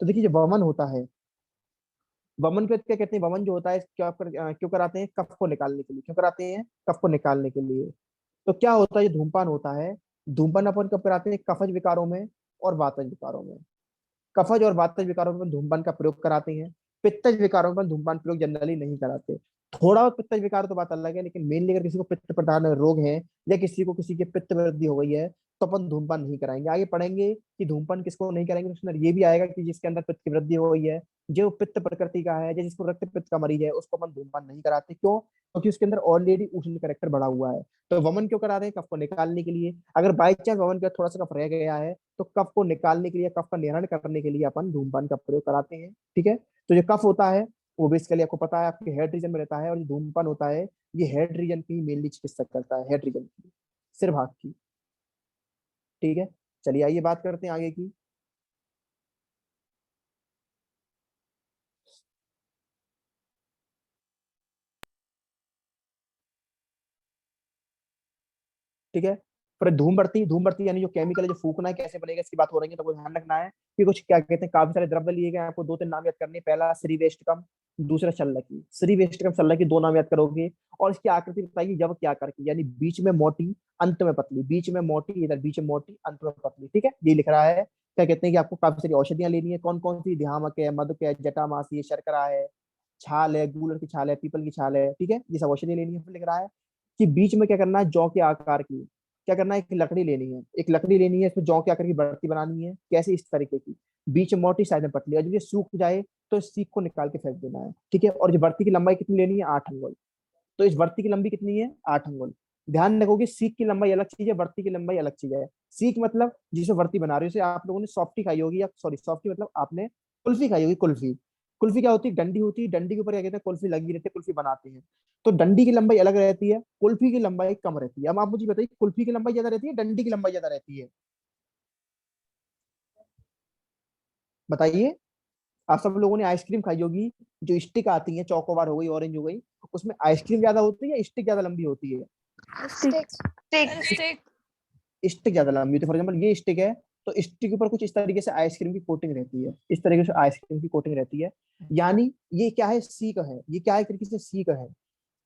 तो देखिए जो वमन होता है, वमन के बाद क्या कहते हैं, वमन जो होता है क्यों कराते हैं, कफ को निकालने के लिए। क्यों कराते हैं, कफ को निकालने के लिए। तो क्या होता है, जो धूमपान होता है, धूमपान अपन कब कराते हैं, कफज विकारों में और वातज विकारों में। कफज और वातज विकारों में धूम्रपान का प्रयोग कराते हैं। पित्तज विकारों में धूम्रपान प्रयोग जनरली नहीं कराते। थोड़ा बहुत पित्तज विकार तो बात अलग है, लेकिन मेनली अगर किसी को पित्त प्रदान रोग है या किसी को किसी के पित्त वृद्धि हो गई है तो अपन धूम्रपान नहीं कराएंगे। आगे पढ़ेंगे कि धूम्रपान किसको नहीं कराएंगे, उसमें ये भी आएगा कि जिसके अंदर पित्त की वृद्धि हो गई है, जो पित्त प्रकृति का है या जिसको रक्त पित्त का मरीज है, उसको अपन धूम्रपान नहीं कराते। क्यों? क्योंकि उसके अंदर ऑलरेडी उष्ण कैरेक्टर बढ़ा हुआ है। तो वमन क्यों करा रहे हैं? कफ को निकालने के लिए। अगर बाई चांस वमन का थोड़ा सा कफ रह गया है तो कफ को निकालने के लिए, कफ का निवारण करने के लिए अपन धूम्रपान का प्रयोग कराते हैं। ठीक है, तो जो कफ होता है वो बेसिकली आपको पता है आपके हेड रीजन में रहता है, और जो धूम्रपान होता है ये हेड रीजन की ही मेनली चिकित्सा करता है, हेड रीजन की, सिर भाग की। ठीक है, चलिए आइए बात करते हैं आगे की। ठीक है, फिर धूम बत्ती यानी जो केमिकल है जो फूकना है कैसे बनेगा इसकी बात हो रही है, तो वो ध्यान रखना है कि कुछ क्या कहते हैं काफी सारे द्रव्य लिए गए हैं, आपको 2-3 नाम याद करने हैं। पहला श्रीवेष्टकम, दूसरा शल्लकी। श्रीवेष्टकम शल्लकी 2 नाम याद करोगे, और इसकी आकृति बताइए यव क्या करके, यानी बीच में मोटी अंत में पतली, बीच में मोटी इधर बीच में मोटी अंत में पतली। ठीक है, ये लिख रहा है। क्या कहते हैं कि आपको काफी सारी औषधियां लेनी है। कौन कौन सी? ध्यामक है, मधुक है, जटामासी है, शर्करा है, छाल है, गूलर की छाल है, पीपल की छाल है। ठीक है, ये सब औषधि लेनी है। फिर लिख रहा है कि बीच में क्या करना है, जौ के आकार की क्या करना है, एक लकड़ी लेनी है, एक लकड़ी लेनी है, इसमें जौ के आकार की बढ़ती बनानी है। कैसे? इस तरीके की, बीच में मोटी साइड में पतली, और जब ये सूख जाए तो इस सीख को निकाल के फेंक देना है। ठीक है, और जो बढ़ती की लंबाई कितनी लेनी है? 8 अंगुल। तो इस बढ़ती की लंबी कितनी है? 8 अंगुल। ध्यान रखोगे सीख की लंबाई अलग चीज है, बढ़ती की लंबाई अलग चीज है। सीख मतलब जिसे वर्ती बना रहे हो, जैसे आप लोगों ने सॉफ्टी खाई होगी, या सॉरी सॉफ्टी मतलब आपने कुल्फी खाई होगी। कुल्फी, कुल्फी क्या होती है? डंडी होती है, डंडी के ऊपर क्या कहते हैं, कुल्फी लगी रहती है, कुल्फी बनाते हैं। तो डंडी की लंबाई अलग रहती है, कुल्फी की लंबाई कम रहती है। अब आप मुझे बताइए कुल्फी की लंबाई ज्यादा रहती है, डंडी की लंबाई ज्यादा रहती है? बताइए। आप सब लोगों ने आइसक्रीम खाई होगी, जो स्टिक आती है, चौकोबार हो गई, ऑरेंज हो गई, उसमें आइसक्रीम ज्यादा होती है या स्टिक ज्यादा लंबी होती है? स्टिक। स्टिक ज्यादा लंबी होती है। फॉर एग्जाम्पल ये स्टिक है, तो स्टिक के ऊपर कुछ इस तरीके से आइसक्रीम की कोटिंग रहती है, इस तरीके से आइसक्रीम की कोटिंग रहती है। यानी ये क्या है? सीक है। ये क्या है? एक तरीके से सीक है।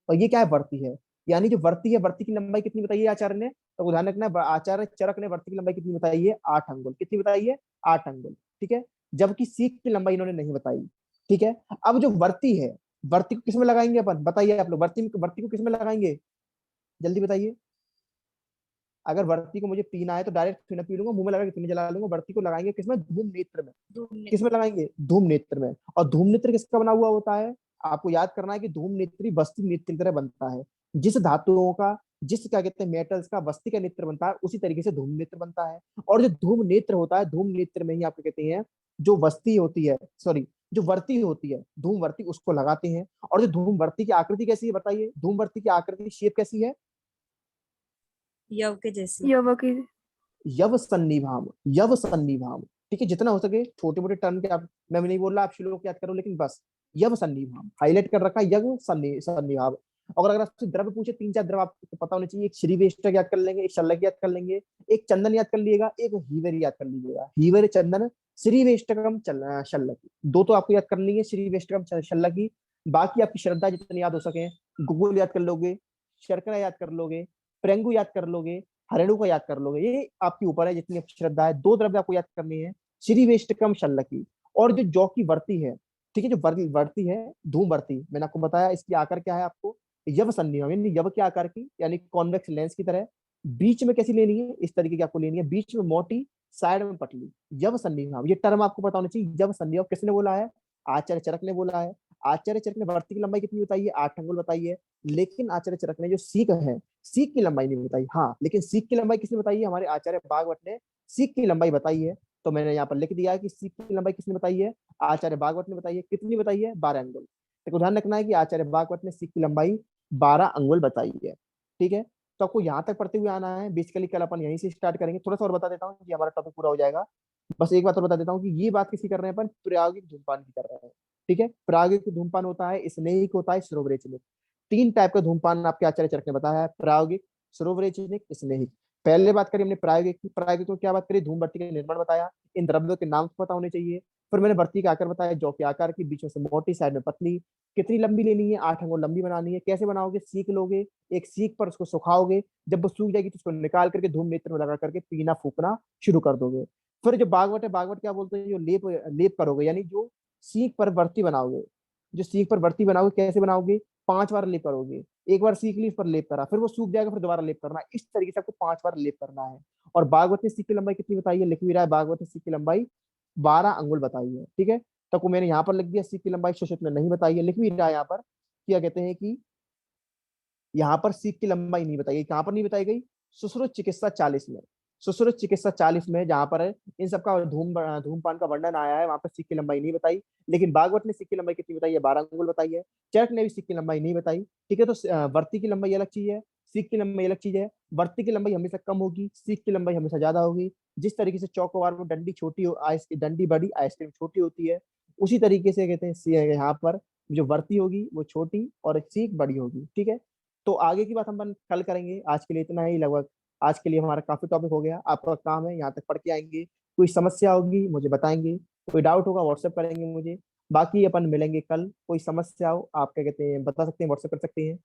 और ये क्या है? वर्ती है। यानी जो वर्ती है, वर्ती की लंबाई कितनी बताई है आचार्य ने? तो ध्यान रखना है, आचार्य चरक ने वर्ती की लंबाई कितनी बताई है? 8 अंगुल। कितनी बताई है? 8 अंगुल। ठीक है, जबकि सीख की लंबाई इन्होंने नहीं बताई। ठीक है, अब जो वर्ती है, वर्ती को किसमें लगाएंगे अपन? बताइए आप लोग, वर्ती को किसमें लगाएंगे? जल्दी बताइए। अगर वर्ती को मुझे पीना है तो डायरेक्ट फिर पी लूंगा, मुंह में लगा के फिर जला लूंगा। वर्ती को लगाएंगे किसमें? धूम नेत्र में। धूम किसमें लगाएंगे? धूम नेत्र में। और धूम नेत्र किसका बना हुआ होता है? आपको याद करना है कि धूम नेत्री वस्ती नेत्र की तरह बनता है। जिस धातुओं का, जिस क्या कहते हैं मेटल्स का वस्ती का नेत्र बनता है, उसी तरीके से धूम नेत्र बनता है। और जो धूम नेत्र होता है, धूम नेत्र में ही आपको कहते हैं जो वस्ती होती है, सॉरी जो वर्ती होती है, धूम वर्ती, उसको लगाते हैं। और जो धूम वर्ती की आकृति कैसी है बताइए? धूम वर्ती की आकृति शेप कैसी है? यव के जैसी। यव की यव सन्निभाम, यव सन्निभाम। ठीक है, जितना हो सके छोटे मोटे टर्म के आप, मैं भी नहीं बोल रहा आप श्लोक याद करो, लेकिन बस यव सन्निभाम हाईलाइट कर रखा है, यव सन्निभाव। और अगर आपसे द्रव्य पूछे, 3-4 द्रव्य आपको पता होने चाहिए। एक श्रीवेष्टक याद कर लेंगे, एक शल्लक याद कर लेंगे, एक चंदन याद कर लीजिएगा, एक हीवर याद कर लीजिएगा। हीवर, चंदन, श्रीवेष्टकम, शल्लक, दो तो आपको याद करनी है, श्रीवेष्टकम शल्लकी। बाकी आपकी श्रद्धा जितनी याद हो सके, गूगल याद कर लोगे, शर्करा याद कर लोगे, प्रेंगु याद कर लोगे, हरेणु को याद कर लोगे, ये आपके ऊपर है जितनी आपकी श्रद्धा है। 2 द्रव्य आपको याद करनी है, श्रीवेष्टकम शल्लकी। और जो जौ की वर्ती है, ठीक है, जो वर्ती है धूम वर्ती, मैंने आपको बताया इसकी आकार क्या है आपको? यव सन्निभम, यानी यव के आकार की, यानी कॉन्वेक्स लेंस की तरह। बीच में कैसी लेनी है? इस तरीके की आपको लेनी है, बीच में मोटी, साइड में पतली, यव सन्निभम। ये टर्म आपको पता होना चाहिए। यव सन्निभम किसने बोला है? आचार्य चरक ने बोला है। आचार्य चरक ने वर्ती की लंबाई कितनी बताई है? 8 अंगुल बताई है। लेकिन आचार्य चरक ने जो सीख है, सीख की लंबाई नहीं बताई। हाँ, लेकिन सीख की लंबाई किसने बताई है? हमारे आचार्य बागवत ने सीख की लंबाई बताई है। तो मैंने यहाँ पर लिख दिया है कि सीख की लंबाई किसने बताई है? आचार्य बागवत ने बताई है। कितनी बताई है? 12 अंगुल। तो ध्यान रखना है कि आचार्य बागवत ने सीख की लंबाई 12 अंगुल बताई है। ठीक है, तो आपको यहाँ तक पढ़ते हुए आना है। बेसिकली कल अपन यहीं से स्टार्ट करेंगे। थोड़ा सा और बता देता हूँ कि हमारा टॉपिक पूरा हो जाएगा। बस एक बात और बता देता हूँ कि ये बात किसी कर रहे हैं अपन? प्रायोगिक धूमपान की कर रहे हैं। ठीक है, प्रायोगिक धूमपान होता है, स्नेहिक होता है, सरोवरेचनिक। 3 टाइप का धूमपान आपके आचार्य चरक ने बताया है, प्रायोगिक, सरोवरेचनिक, स्नेहिक। पहले बात करी हमने प्रायोगिक की। प्रायोगिक में क्या बात करी? धूमबत्ती का निर्माण बताया, इन द्रव्यों के नाम पता होने चाहिए। फिर मैंने बत्ती का आकार बताया, जौ के आकार की, बीच में से मोटी, साइड में पतली। कितनी लंबी लेनी है? 8 अंगुल लंबी बनानी है। कैसे बनाओगे? सीख लोगे, एक सीख पर उसको सुखाओगे, जब वो सूख जाएगी तो उसको निकाल करके धूम नेत्र में लगा करके पीना फूकना शुरू कर दोगे। फिर जो बागवट है, बागवट क्या बोलते हैं, जो लेप लेप करोगे, यानी जो सीख पर वर्ती बनाओगे, जो सीख पर वर्ती बनाओगे कैसे बनाओगे, 5 बार लेप करोगे। एक बार सीख ली, इस पर लेप करा, फिर वो सूख जाएगा, फिर दोबारा लेप करना, इस तरीके से आपको 5 बार लेप करना है। और बागवत ने सीख की लंबाई कितनी बताई है, लिख भी रहा है, बागवत ने सीख की लंबाई 12 अंगुल बताई है। ठीक है, तो को मैंने यहाँ पर लिख दिया, सीख की लंबाई सुश्रुत ने नहीं बताई है, लिख भी रहा है यहाँ पर, क्या कहते हैं कि यहाँ पर सीख की लंबाई नहीं बताई गई। कहाँ पर नहीं बताई गई, सुश्रुत चिकित्सा 40 में, सुश्रुत चिकित्सा 40 में जहाँ पर इन सबका धूमपान का वर्णन आया है, वहां पर सीख की लंबाई नहीं बताई। लेकिन बागवत ने सीख की लंबाई कितनी बताई है, 12 अंगुल बताई है। चरक ने भी सीख की लंबाई नहीं बताई। ठीक है, तो वर्ती की लंबाई अलग चीज है, सीख की लंबाई अलग चीज है। वर्ती की लंबाई हमेशा कम होगी, सीख की लंबाई हमेशा ज्यादा होगी। जिस तरीके से चौकोबार में डंडी छोटी हो, डंडी बड़ी, आइसक्रीम छोटी होती है, उसी तरीके से कहते हैं यहाँ पर जो वर्ती होगी वो छोटी और सीख बड़ी होगी। ठीक है, तो आगे की बात हम कल करेंगे। आज के लिए इतना ही लगभग, आज के लिए हमारा काफी टॉपिक हो गया। आपका काम है यहाँ तक पढ़ के आएंगे, कोई समस्या होगी मुझे बताएंगे, कोई डाउट होगा व्हाट्सएप करेंगे मुझे। बाकी अपन मिलेंगे कल, कोई समस्या हो आप क्या कहते हैं बता सकते हैं, व्हाट्सएप कर सकते हैं।